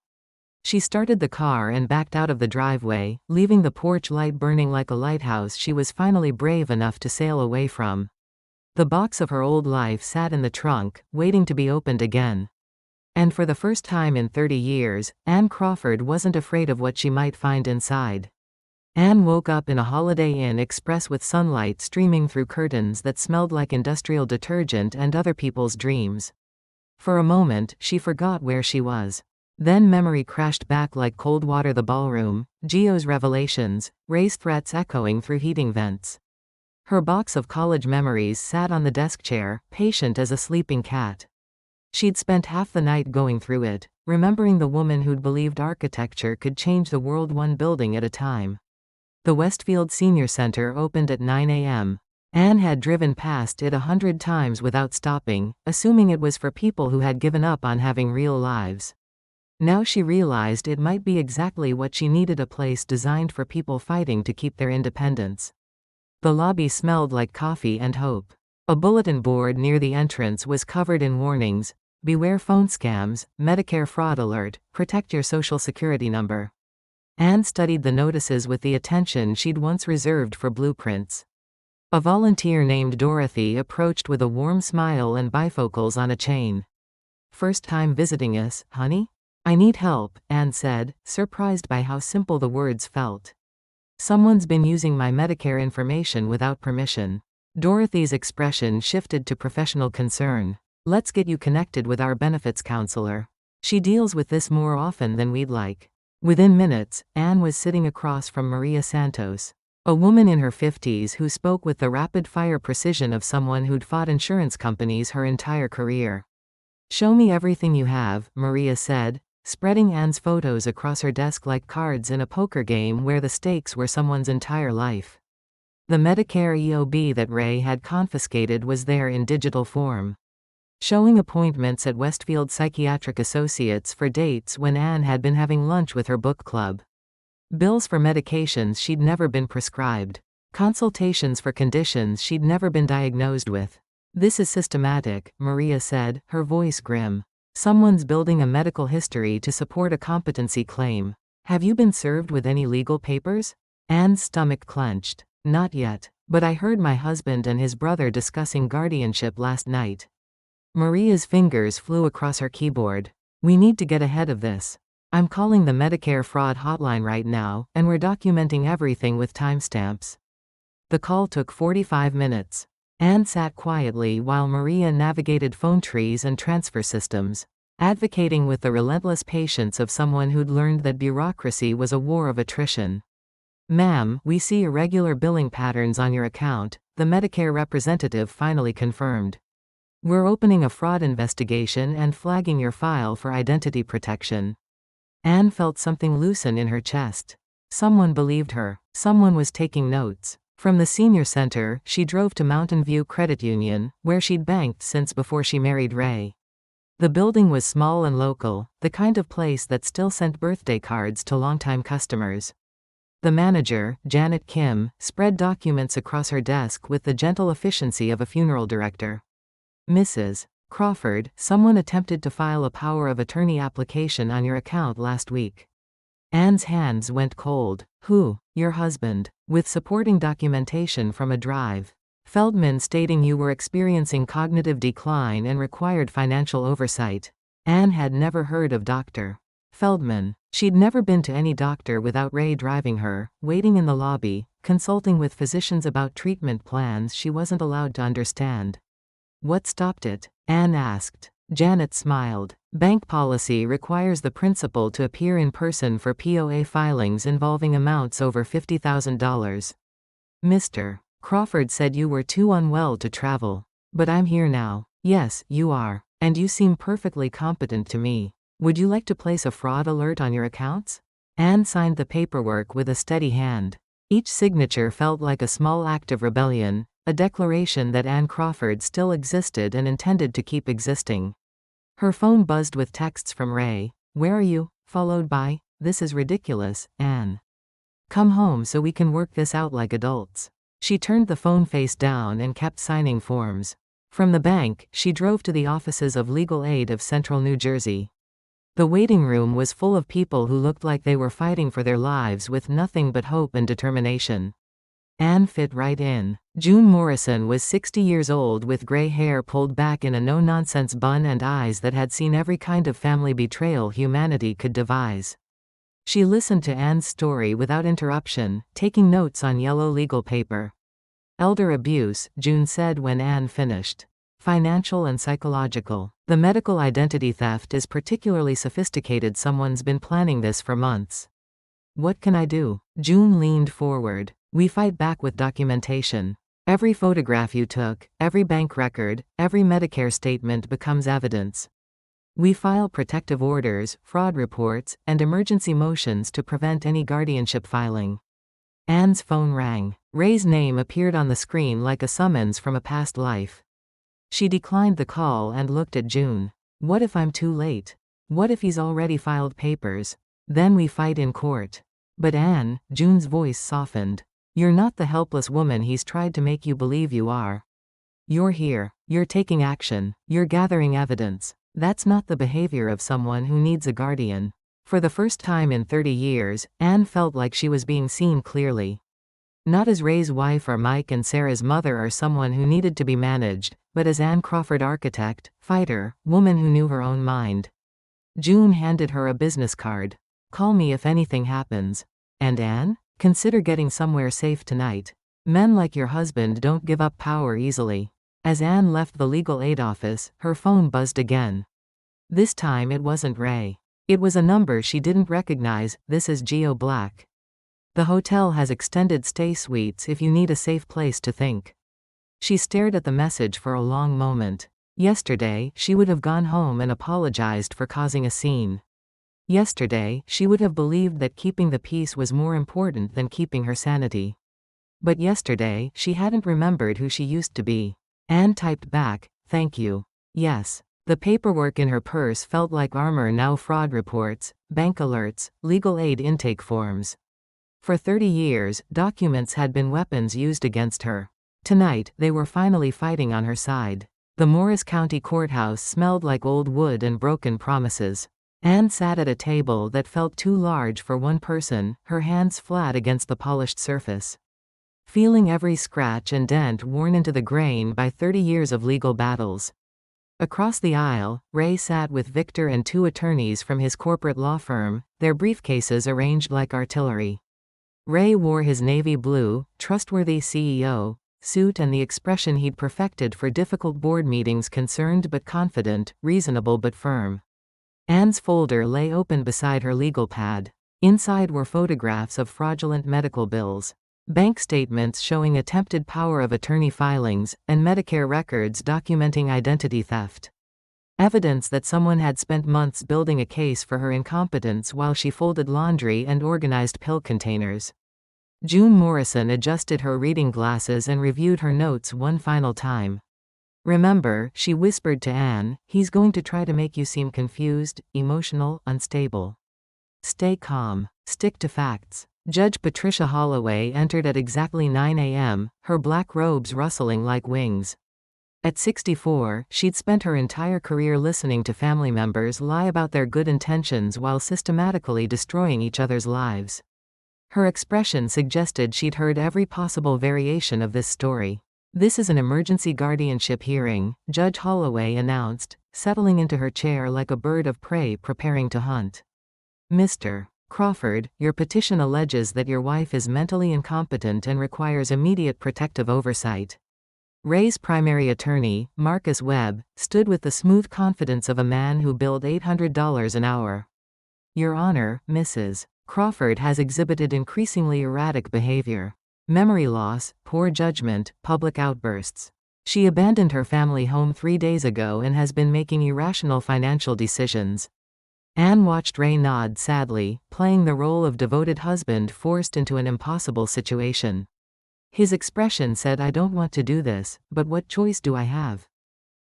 She started the car and backed out of the driveway, leaving the porch light burning like a lighthouse she was finally brave enough to sail away from. The box of her old life sat in the trunk, waiting to be opened again. And for the first time in 30 years, Anne Crawford wasn't afraid of what she might find inside. Anne woke up in a Holiday Inn Express with sunlight streaming through curtains that smelled like industrial detergent and other people's dreams. For a moment, she forgot where she was. Then memory crashed back like cold water, the ballroom, Gio's revelations, Ray's threats echoing through heating vents. Her box of college memories sat on the desk chair, patient as a sleeping cat. She'd spent half the night going through it, remembering the woman who'd believed architecture could change the world one building at a time. The Westfield Senior Center opened at 9 a.m. Anne had driven past it 100 times without stopping, assuming it was for people who had given up on having real lives. Now she realized it might be exactly what she needed, a place designed for people fighting to keep their independence. The lobby smelled like coffee and hope. A bulletin board near the entrance was covered in warnings: beware phone scams, Medicare fraud alert, protect your Social Security number. Anne studied the notices with the attention she'd once reserved for blueprints. A volunteer named Dorothy approached with a warm smile and bifocals on a chain. First time visiting us, honey? I need help, Anne said, surprised by how simple the words felt. Someone's been using my Medicare information without permission. Dorothy's expression shifted to professional concern. Let's get you connected with our benefits counselor. She deals with this more often than we'd like. Within minutes, Anne was sitting across from Maria Santos, a woman in her 50s who spoke with the rapid-fire precision of someone who'd fought insurance companies her entire career. Show me everything you have, Maria said, spreading Anne's photos across her desk like cards in a poker game where the stakes were someone's entire life. The Medicare EOB that Ray had confiscated was there in digital form, showing appointments at Westfield Psychiatric Associates for dates when Anne had been having lunch with her book club. Bills for medications she'd never been prescribed. Consultations for conditions she'd never been diagnosed with. This is systematic, Maria said, her voice grim. Someone's building a medical history to support a competency claim. Have you been served with any legal papers? Anne's stomach clenched. Not yet, but I heard my husband and his brother discussing guardianship last night. Maria's fingers flew across her keyboard. We need to get ahead of this. I'm calling the Medicare fraud hotline right now, and we're documenting everything with timestamps. The call took 45 minutes. Anne sat quietly while Maria navigated phone trees and transfer systems, advocating with the relentless patience of someone who'd learned that bureaucracy was a war of attrition. Ma'am, we see irregular billing patterns on your account, the Medicare representative finally confirmed. We're opening a fraud investigation and flagging your file for identity protection. Anne felt something loosen in her chest. Someone believed her. Someone was taking notes. From the senior center, she drove to Mountain View Credit Union, where she'd banked since before she married Ray. The building was small and local, the kind of place that still sent birthday cards to longtime customers. The manager, Janet Kim, spread documents across her desk with the gentle efficiency of a funeral director. Mrs. Crawford, someone attempted to file a power of attorney application on your account last week. Anne's hands went cold. Who? Your husband. With supporting documentation from a drive. Feldman stating you were experiencing cognitive decline and required financial oversight. Anne had never heard of Dr. Feldman. She'd never been to any doctor without Ray driving her, waiting in the lobby, consulting with physicians about treatment plans she wasn't allowed to understand. What stopped it? Anne asked. Janet smiled. Bank policy requires the principal to appear in person for POA filings involving amounts over $50,000. Mr. Crawford said you were too unwell to travel. But I'm here now. Yes, you are. And you seem perfectly competent to me. Would you like to place a fraud alert on your accounts? Anne signed the paperwork with a steady hand. Each signature felt like a small act of rebellion, a declaration that Anne Crawford still existed and intended to keep existing. Her phone buzzed with texts from Ray. Where are you? Followed by, this is ridiculous, Anne. Come home so we can work this out like adults. She turned the phone face down and kept signing forms. From the bank, she drove to the offices of Legal Aid of Central New Jersey. The waiting room was full of people who looked like they were fighting for their lives with nothing but hope and determination. Anne fit right in. June Morrison was 60 years old with gray hair pulled back in a no-nonsense bun and eyes that had seen every kind of family betrayal humanity could devise. She listened to Anne's story without interruption, taking notes on yellow legal paper. Elder abuse, June said when Anne finished. Financial and psychological. The medical identity theft is particularly sophisticated. Someone's been planning this for months. What can I do? June leaned forward. We fight back with documentation. Every photograph you took, every bank record, every Medicare statement becomes evidence. We file protective orders, fraud reports, and emergency motions to prevent any guardianship filing. Anne's phone rang. Ray's name appeared on the screen like a summons from a past life. She declined the call and looked at June. What if I'm too late? What if he's already filed papers? Then we fight in court. But Anne, June's voice softened. You're not the helpless woman he's tried to make you believe you are. You're here. You're taking action. You're gathering evidence. That's not the behavior of someone who needs a guardian. For the first time in 30 years, Anne felt like she was being seen clearly. Not as Ray's wife or Mike and Sarah's mother or someone who needed to be managed, but as Anne Crawford, architect, fighter, woman who knew her own mind. June handed her a business card. Call me if anything happens. And Anne? Consider getting somewhere safe tonight. Men like your husband don't give up power easily. As Anne left the legal aid office, her phone buzzed again. This time it wasn't Ray. It was a number she didn't recognize. This is Geo Black. The hotel has extended stay suites if you need a safe place to think. She stared at the message for a long moment. Yesterday, she would have gone home and apologized for causing a scene. Yesterday, she would have believed that keeping the peace was more important than keeping her sanity. But yesterday, she hadn't remembered who she used to be. Anne typed back, "Thank you." Yes. The paperwork in her purse felt like armor now: fraud reports, bank alerts, legal aid intake forms. For 30 years, documents had been weapons used against her. Tonight, they were finally fighting on her side. The Morris County Courthouse smelled like old wood and broken promises. Anne sat at a table that felt too large for one person, her hands flat against the polished surface. Feeling every scratch and dent worn into the grain by 30 years of legal battles. Across the aisle, Ray sat with Victor and 2 attorneys from his corporate law firm, their briefcases arranged like artillery. Ray wore his navy blue, trustworthy CEO suit and the expression he'd perfected for difficult board meetings: concerned but confident, reasonable but firm. Anne's folder lay open beside her legal pad. Inside were photographs of fraudulent medical bills, bank statements showing attempted power of attorney filings, and Medicare records documenting identity theft. Evidence that someone had spent months building a case for her incompetence while she folded laundry and organized pill containers. June Morrison adjusted her reading glasses and reviewed her notes one final time. "Remember," she whispered to Anne, "he's going to try to make you seem confused, emotional, unstable. Stay calm. Stick to facts." Judge Patricia Holloway entered at exactly 9 a.m., her black robes rustling like wings. At 64, she'd spent her entire career listening to family members lie about their good intentions while systematically destroying each other's lives. Her expression suggested she'd heard every possible variation of this story. "This is an emergency guardianship hearing," Judge Holloway announced, settling into her chair like a bird of prey preparing to hunt. "Mr. Crawford, your petition alleges that your wife is mentally incompetent and requires immediate protective oversight." Ray's primary attorney, Marcus Webb, stood with the smooth confidence of a man who billed $800 an hour. "Your Honor, Mrs. Crawford has exhibited increasingly erratic behavior. Memory loss, poor judgment, public outbursts. She abandoned her family home 3 days ago and has been making irrational financial decisions." Anne watched Ray nod sadly, playing the role of devoted husband forced into an impossible situation. His expression said, "I don't want to do this, but what choice do I have?"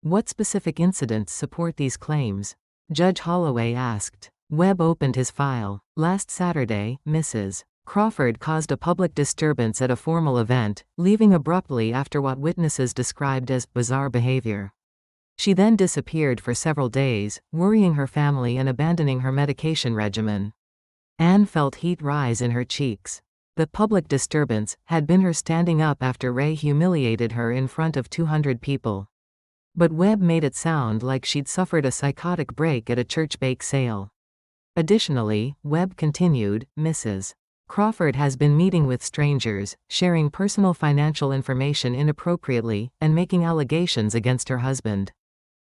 "What specific incidents support these claims?" Judge Holloway asked. Webb opened his file. "Last Saturday, Mrs. Crawford caused a public disturbance at a formal event, leaving abruptly after what witnesses described as bizarre behavior. She then disappeared for several days, worrying her family and abandoning her medication regimen." Anne felt heat rise in her cheeks. The public disturbance had been her standing up after Ray humiliated her in front of 200 people. But Webb made it sound like she'd suffered a psychotic break at a church bake sale. Additionally, Webb continued, "Mrs. Crawford has been meeting with strangers, sharing personal financial information inappropriately, and making allegations against her husband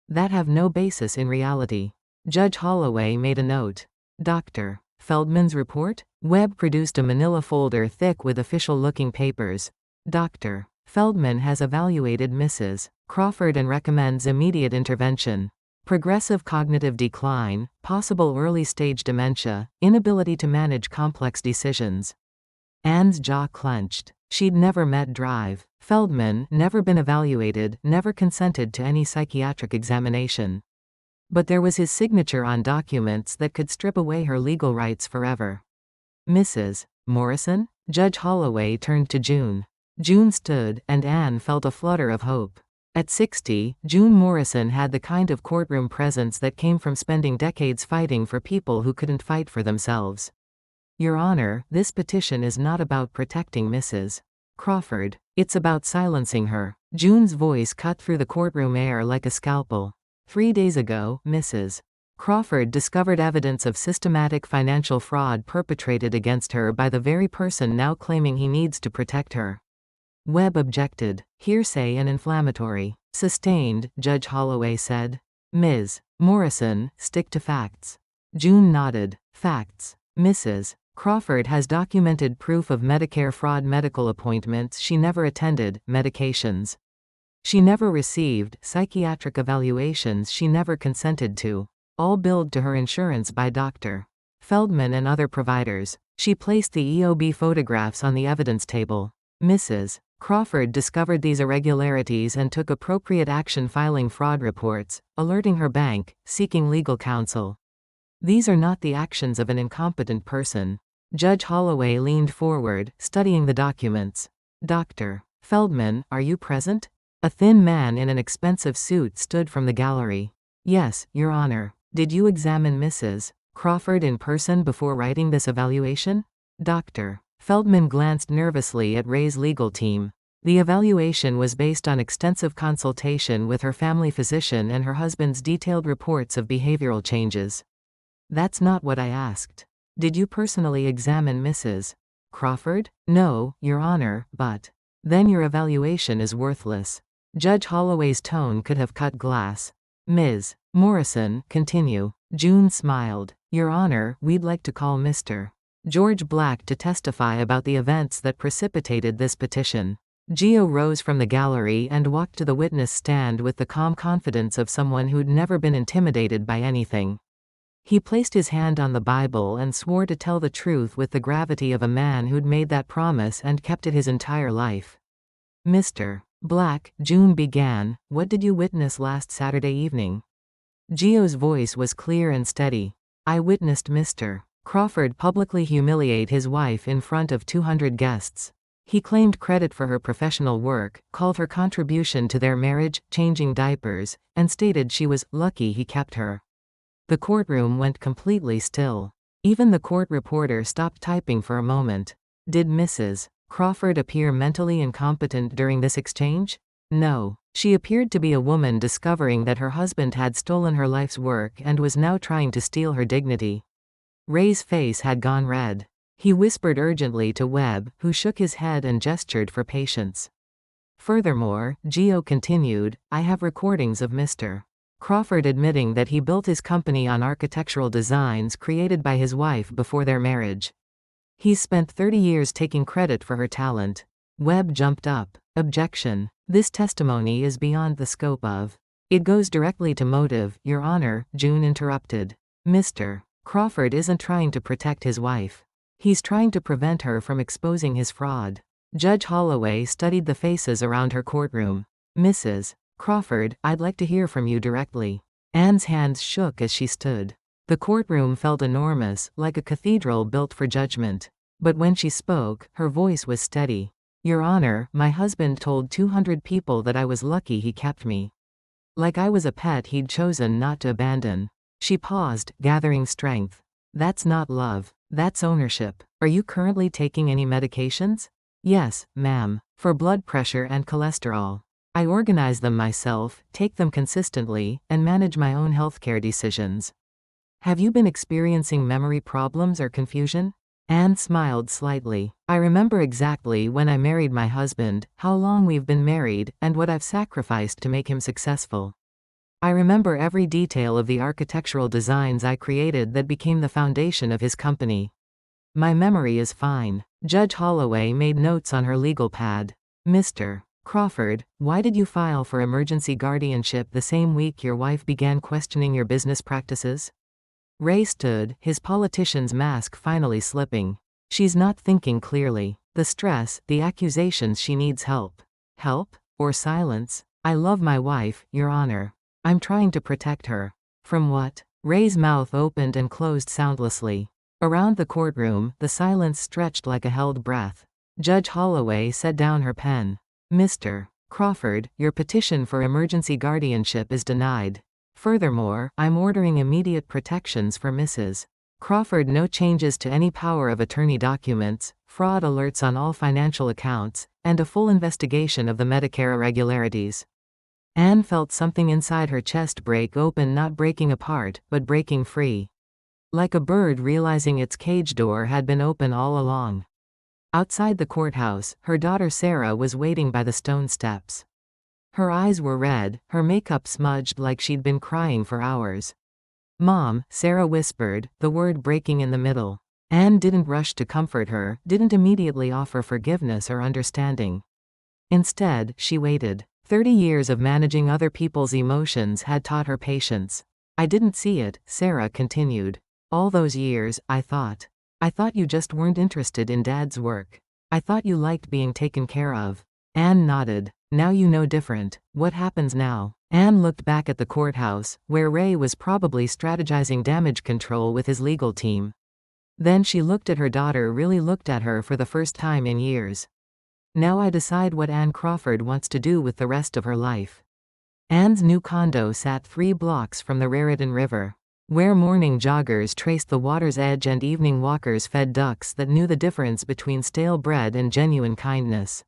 that have no basis in reality." Judge Holloway made a note. "Dr. Feldman's report?" Webb produced a manila folder thick with official-looking papers. "Dr. Feldman has evaluated Mrs. Crawford and recommends immediate intervention. Progressive cognitive decline, possible early-stage dementia, inability to manage complex decisions." Anne's jaw clenched. She'd never met Drive Feldman, never been evaluated, never consented to any psychiatric examination. But there was his signature on documents that could strip away her legal rights forever. "Mrs. Morrison?" Judge Holloway turned to June. June stood, and Anne felt a flutter of hope. At 60, June Morrison had the kind of courtroom presence that came from spending decades fighting for people who couldn't fight for themselves. "Your Honor, this petition is not about protecting Mrs. Crawford. It's about silencing her." June's voice cut through the courtroom air like a scalpel. 3 days ago, Mrs. Crawford discovered evidence of systematic financial fraud perpetrated against her by the very person now claiming he needs to protect her. Webb objected. Hearsay and inflammatory. Sustained, Judge Holloway said. Ms. Morrison, stick to facts. June nodded. Facts. Mrs. Crawford has documented proof of Medicare fraud, medical appointments she never attended, medications she never received, psychiatric evaluations she never consented to, all billed to her insurance by Dr. Feldman and other providers. She placed the EOB photographs on the evidence table. Mrs. Crawford discovered these irregularities and took appropriate action, filing fraud reports, alerting her bank, seeking legal counsel. These are not the actions of an incompetent person. Judge Holloway leaned forward, studying the documents. Dr. Feldman, are you present? A thin man in an expensive suit stood from the gallery. Yes, Your Honor. Did you examine Mrs. Crawford in person before writing this evaluation? Dr. Feldman glanced nervously at Ray's legal team. The evaluation was based on extensive consultation with her family physician and her husband's detailed reports of behavioral changes. That's not what I asked. Did you personally examine Mrs. Crawford? No, Your Honor, but then your evaluation is worthless. Judge Holloway's tone could have cut glass. Ms. Morrison, continue. June smiled. Your Honor, we'd like to call Mr. George Black to testify about the events that precipitated this petition. Gio rose from the gallery and walked to the witness stand with the calm confidence of someone who'd never been intimidated by anything. He placed his hand on the Bible and swore to tell the truth with the gravity of a man who'd made that promise and kept it his entire life. Mr. Black, June began, what did you witness last Saturday evening? Gio's voice was clear and steady. I witnessed Mr. Crawford publicly humiliate his wife in front of 200 guests. He claimed credit for her professional work, called her contribution to their marriage, changing diapers, and stated she was lucky he kept her. The courtroom went completely still. Even the court reporter stopped typing for a moment. Did Mrs. Crawford appear mentally incompetent during this exchange? No. She appeared to be a woman discovering that her husband had stolen her life's work and was now trying to steal her dignity. Ray's face had gone red. He whispered urgently to Webb, who shook his head and gestured for patience. Furthermore, Gio continued, I have recordings of Mr. Crawford admitting that he built his company on architectural designs created by his wife before their marriage. He's spent 30 years taking credit for her talent. Webb jumped up. Objection. This testimony is beyond the scope of. It goes directly to motive, Your Honor, June interrupted. Mr. Crawford isn't trying to protect his wife. He's trying to prevent her from exposing his fraud. Judge Holloway studied the faces around her courtroom. Mrs. Crawford, I'd like to hear from you directly. Anne's hands shook as she stood. The courtroom felt enormous, like a cathedral built for judgment. But when she spoke, her voice was steady. Your Honor, my husband told 200 people that I was lucky he kept me. Like I was a pet he'd chosen not to abandon. She paused, gathering strength. That's not love. That's ownership. Are you currently taking any medications? Yes, ma'am. For blood pressure and cholesterol. I organize them myself, take them consistently, and manage my own healthcare decisions. Have you been experiencing memory problems or confusion? Anne smiled slightly. I remember exactly when I married my husband, how long we've been married, and what I've sacrificed to make him successful. I remember every detail of the architectural designs I created that became the foundation of his company. My memory is fine. Judge Holloway made notes on her legal pad. Mr. Crawford, why did you file for emergency guardianship the same week your wife began questioning your business practices? Ray stood, his politician's mask finally slipping. She's not thinking clearly. The stress, the accusations, she needs help. Help? Or silence? I love my wife, Your Honor. I'm trying to protect her. From what? Ray's mouth opened and closed soundlessly. Around the courtroom, the silence stretched like a held breath. Judge Holloway set down her pen. Mr. Crawford, your petition for emergency guardianship is denied. Furthermore, I'm ordering immediate protections for Mrs. Crawford, no changes to any power of attorney documents, fraud alerts on all financial accounts, and a full investigation of the Medicare irregularities. Anne felt something inside her chest break open, not breaking apart, but breaking free. Like a bird realizing its cage door had been open all along. Outside the courthouse, her daughter Sarah was waiting by the stone steps. Her eyes were red, her makeup smudged like she'd been crying for hours. "Mom," Sarah whispered, the word breaking in the middle. Anne didn't rush to comfort her, didn't immediately offer forgiveness or understanding. Instead, she waited. 30 years of managing other people's emotions had taught her patience. "I didn't see it," Sarah continued. "All those years, I thought you just weren't interested in Dad's work. I thought you liked being taken care of." Anne nodded. "Now you know different. What happens now?" Anne looked back at the courthouse, where Ray was probably strategizing damage control with his legal team. Then she looked at her daughter, really looked at her for the first time in years. "Now I decide what Anne Crawford wants to do with the rest of her life." Anne's new condo sat 3 blocks from the Raritan River, where morning joggers traced the water's edge and evening walkers fed ducks that knew the difference between stale bread and genuine kindness.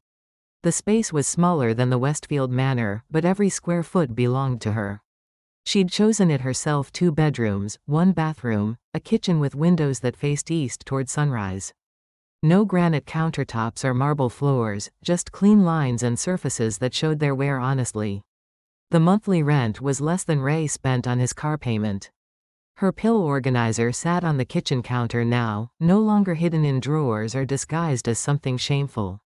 The space was smaller than the Westfield Manor, but every square foot belonged to her. She'd chosen it herself: 2 bedrooms, 1 bathroom, a kitchen with windows that faced east toward sunrise. No granite countertops or marble floors, just clean lines and surfaces that showed their wear honestly. The monthly rent was less than Ray spent on his car payment. Her pill organizer sat on the kitchen counter now, no longer hidden in drawers or disguised as something shameful.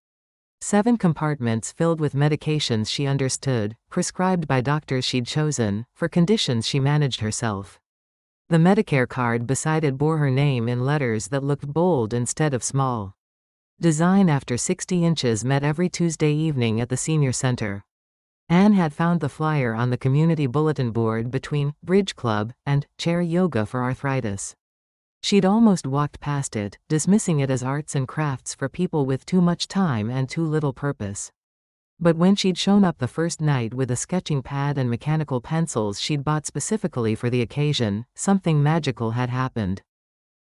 7 compartments filled with medications she understood, prescribed by doctors she'd chosen, for conditions she managed herself. The Medicare card beside it bore her name in letters that looked bold instead of small. Design after 60 inches met every Tuesday evening at the senior center. Anne had found the flyer on the community bulletin board between Bridge Club and Chair Yoga for Arthritis. She'd almost walked past it, dismissing it as arts and crafts for people with too much time and too little purpose. But when she'd shown up the first night with a sketching pad and mechanical pencils she'd bought specifically for the occasion, something magical had happened.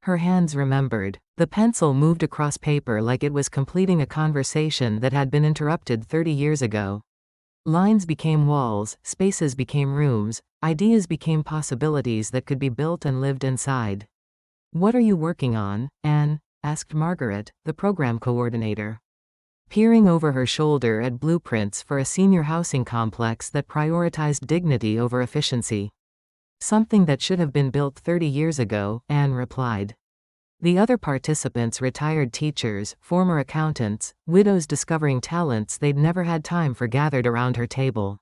Her hands remembered. The pencil moved across paper like it was completing a conversation that had been interrupted 30 years ago. Lines became walls, spaces became rooms, ideas became possibilities that could be built and lived inside. "What are you working on, Anne?" asked Margaret, the program coordinator. Peering over her shoulder at blueprints for a senior housing complex that prioritized dignity over efficiency. "Something that should have been built 30 years ago," Anne replied. The other participants, retired teachers, former accountants, widows discovering talents they'd never had time for, gathered around her table.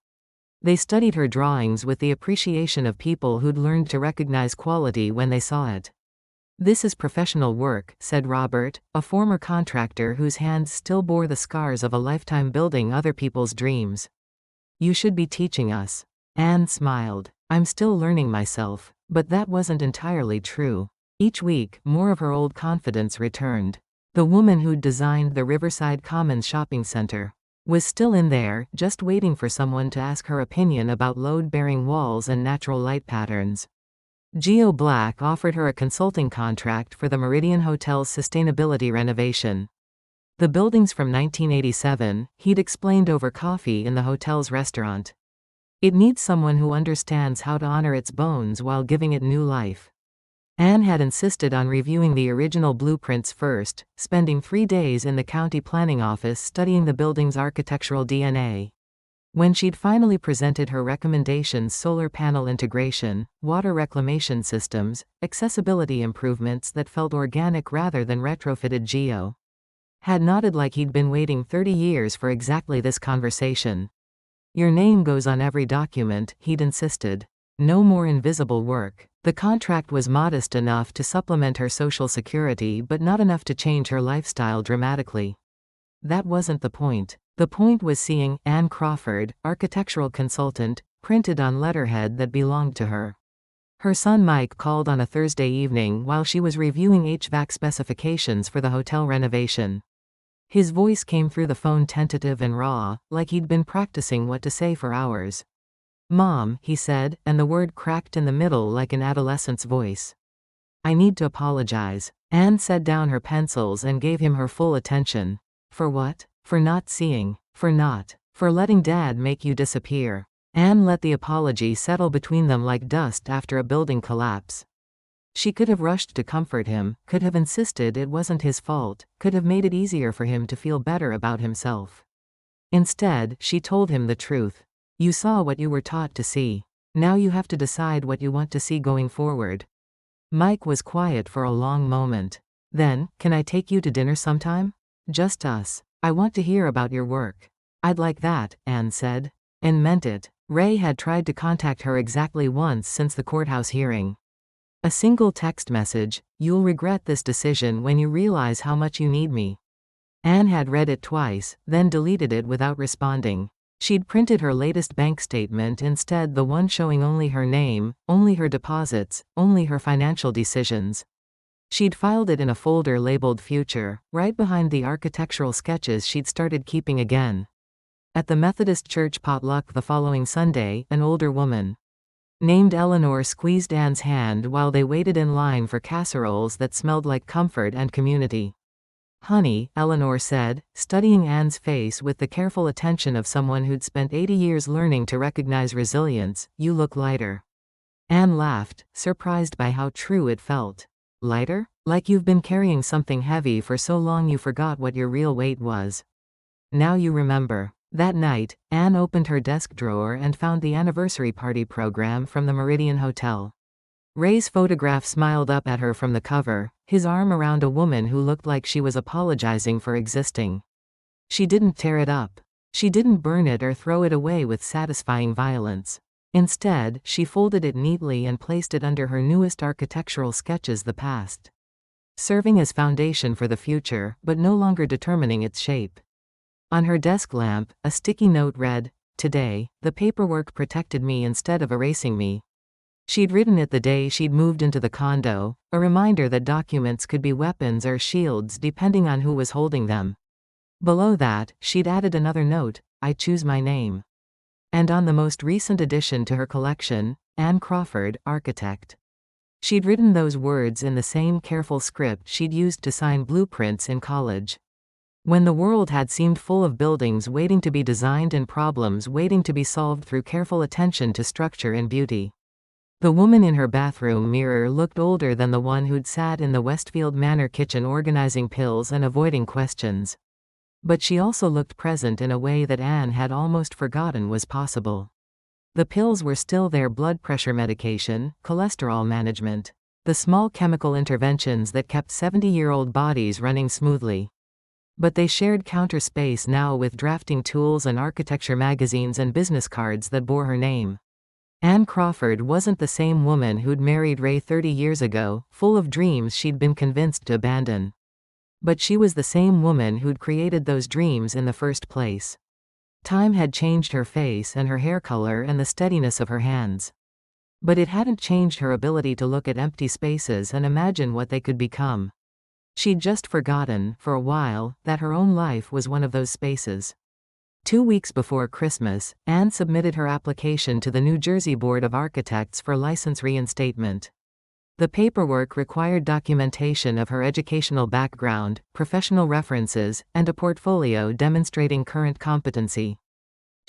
They studied her drawings with the appreciation of people who'd learned to recognize quality when they saw it. "This is professional work," said Robert, a former contractor whose hands still bore the scars of a lifetime building other people's dreams. "You should be teaching us." Anne smiled. "I'm still learning myself." But that wasn't entirely true. Each week, more of her old confidence returned. The woman who'd designed the Riverside Commons shopping center was still in there, just waiting for someone to ask her opinion about load-bearing walls and natural light patterns. Geo Black offered her a consulting contract for the Meridian Hotel's sustainability renovation. The building's from 1987, he'd explained over coffee in the hotel's restaurant. It needs someone who understands how to honor its bones while giving it new life. Anne had insisted on reviewing the original blueprints first, spending 3 days in the county planning office studying the building's architectural DNA. When she'd finally presented her recommendations: solar panel integration, water reclamation systems, accessibility improvements that felt organic rather than retrofitted, Geo had nodded like he'd been waiting 30 years for exactly this conversation. "Your name goes on every document," he'd insisted. No more invisible work. The contract was modest enough to supplement her Social Security but not enough to change her lifestyle dramatically. That wasn't the point. The point was seeing Anne Crawford, architectural consultant, printed on letterhead that belonged to her. Her son Mike called on a Thursday evening while she was reviewing HVAC specifications for the hotel renovation. His voice came through the phone tentative and raw, like he'd been practicing what to say for hours. "Mom," he said, and the word cracked in the middle like an adolescent's voice. I need to apologize. Anne set down her pencils and gave him her full attention. For what? For not seeing. For letting Dad make you disappear. Anne let the apology settle between them like dust after a building collapse. She could have rushed to comfort him, could have insisted it wasn't his fault, could have made it easier for him to feel better about himself. Instead, she told him the truth. You saw what you were taught to see. Now you have to decide what you want to see going forward. Mike was quiet for a long moment. Then, can I take you to dinner sometime? Just us. I want to hear about your work. I'd like that, Anne said. And meant it. Ray had tried to contact her exactly once since the courthouse hearing. A single text message, "You'll regret this decision when you realize how much you need me." Anne had read it twice, then deleted it without responding. She'd printed her latest bank statement instead, the one showing only her name, only her deposits, only her financial decisions. She'd filed it in a folder labeled Future, right behind the architectural sketches she'd started keeping again. At the Methodist church potluck the following Sunday, an older woman named Eleanor squeezed Anne's hand while they waited in line for casseroles that smelled like comfort and community. "Honey," Eleanor said, studying Anne's face with the careful attention of someone who'd spent 80 years learning to recognize resilience, "you look lighter." Anne laughed, surprised by how true it felt. Lighter? Like you've been carrying something heavy for so long you forgot what your real weight was. Now you remember. That night, Anne opened her desk drawer and found the anniversary party program from the Meridian Hotel. Ray's photograph smiled up at her from the cover, his arm around a woman who looked like she was apologizing for existing. She didn't tear it up. She didn't burn it or throw it away with satisfying violence. Instead, she folded it neatly and placed it under her newest architectural sketches, the past, serving as foundation for the future, but no longer determining its shape. On her desk lamp, a sticky note read, "Today, the paperwork protected me instead of erasing me." She'd written it the day she'd moved into the condo, a reminder that documents could be weapons or shields depending on who was holding them. Below that, she'd added another note, "I choose my name." And on the most recent addition to her collection, Anne Crawford, architect. She'd written those words in the same careful script she'd used to sign blueprints in college. When the world had seemed full of buildings waiting to be designed and problems waiting to be solved through careful attention to structure and beauty. The woman in her bathroom mirror looked older than the one who'd sat in the Westfield Manor kitchen organizing pills and avoiding questions. But she also looked present in a way that Anne had almost forgotten was possible. The pills were still there: blood pressure medication, cholesterol management, the small chemical interventions that kept 70-year-old bodies running smoothly. But they shared counter space now with drafting tools and architecture magazines and business cards that bore her name. Anne Crawford wasn't the same woman who'd married Ray 30 years ago, full of dreams she'd been convinced to abandon. But she was the same woman who'd created those dreams in the first place. Time had changed her face and her hair color and the steadiness of her hands. But it hadn't changed her ability to look at empty spaces and imagine what they could become. She'd just forgotten, for a while, that her own life was one of those spaces. 2 weeks before Christmas, Anne submitted her application to the New Jersey Board of Architects for license reinstatement. The paperwork required documentation of her educational background, professional references, and a portfolio demonstrating current competency.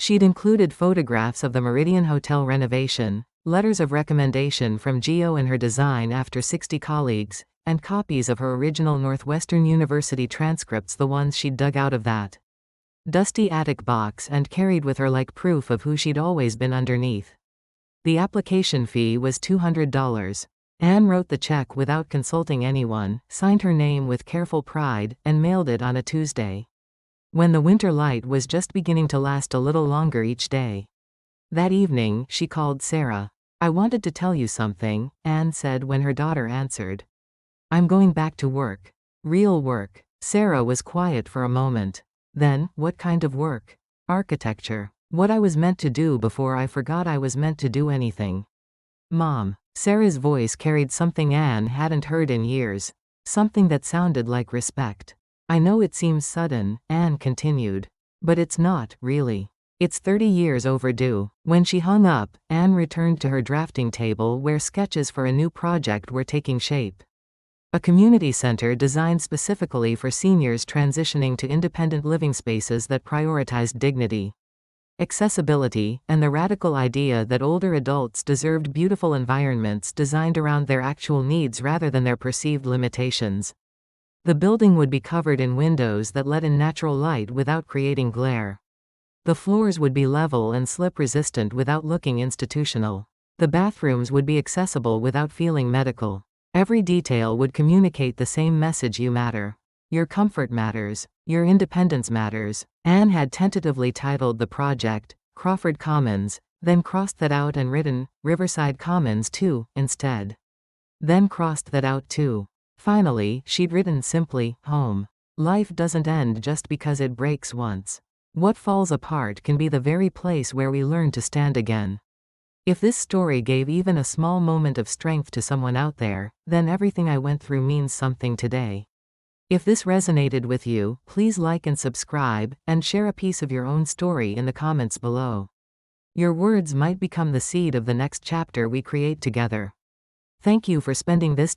She'd included photographs of the Meridian Hotel renovation, letters of recommendation from Geo and her design after 60 colleagues, and copies of her original Northwestern University transcripts, the ones she'd dug out of that dusty attic box and carried with her like proof of who she'd always been underneath. The application fee was $200. Anne wrote the check without consulting anyone, signed her name with careful pride, and mailed it on a Tuesday, when the winter light was just beginning to last a little longer each day. That evening, she called Sarah. "I wanted to tell you something," Anne said when her daughter answered. "I'm going back to work. Real work." Sarah was quiet for a moment. Then, "What kind of work?" "Architecture. What I was meant to do before I forgot I was meant to do anything." "Mom." Sarah's voice carried something Anne hadn't heard in years. Something that sounded like respect. "I know it seems sudden," Anne continued. "But it's not, really. It's 30 years overdue. When she hung up, Anne returned to her drafting table where sketches for a new project were taking shape. A community center designed specifically for seniors transitioning to independent living spaces that prioritized dignity, accessibility, and the radical idea that older adults deserved beautiful environments designed around their actual needs rather than their perceived limitations. The building would be covered in windows that let in natural light without creating glare. The floors would be level and slip-resistant without looking institutional. The bathrooms would be accessible without feeling medical. Every detail would communicate the same message: you matter. Your comfort matters. Your independence matters. Anne had tentatively titled the project, Crawford Commons, then crossed that out and written, Riverside Commons 2, instead. Then crossed that out too. Finally, she'd written simply, home. Life doesn't end just because it breaks once. What falls apart can be the very place where we learn to stand again. If this story gave even a small moment of strength to someone out there, then everything I went through means something today. If this resonated with you, please like and subscribe, and share a piece of your own story in the comments below. Your words might become the seed of the next chapter we create together. Thank you for spending this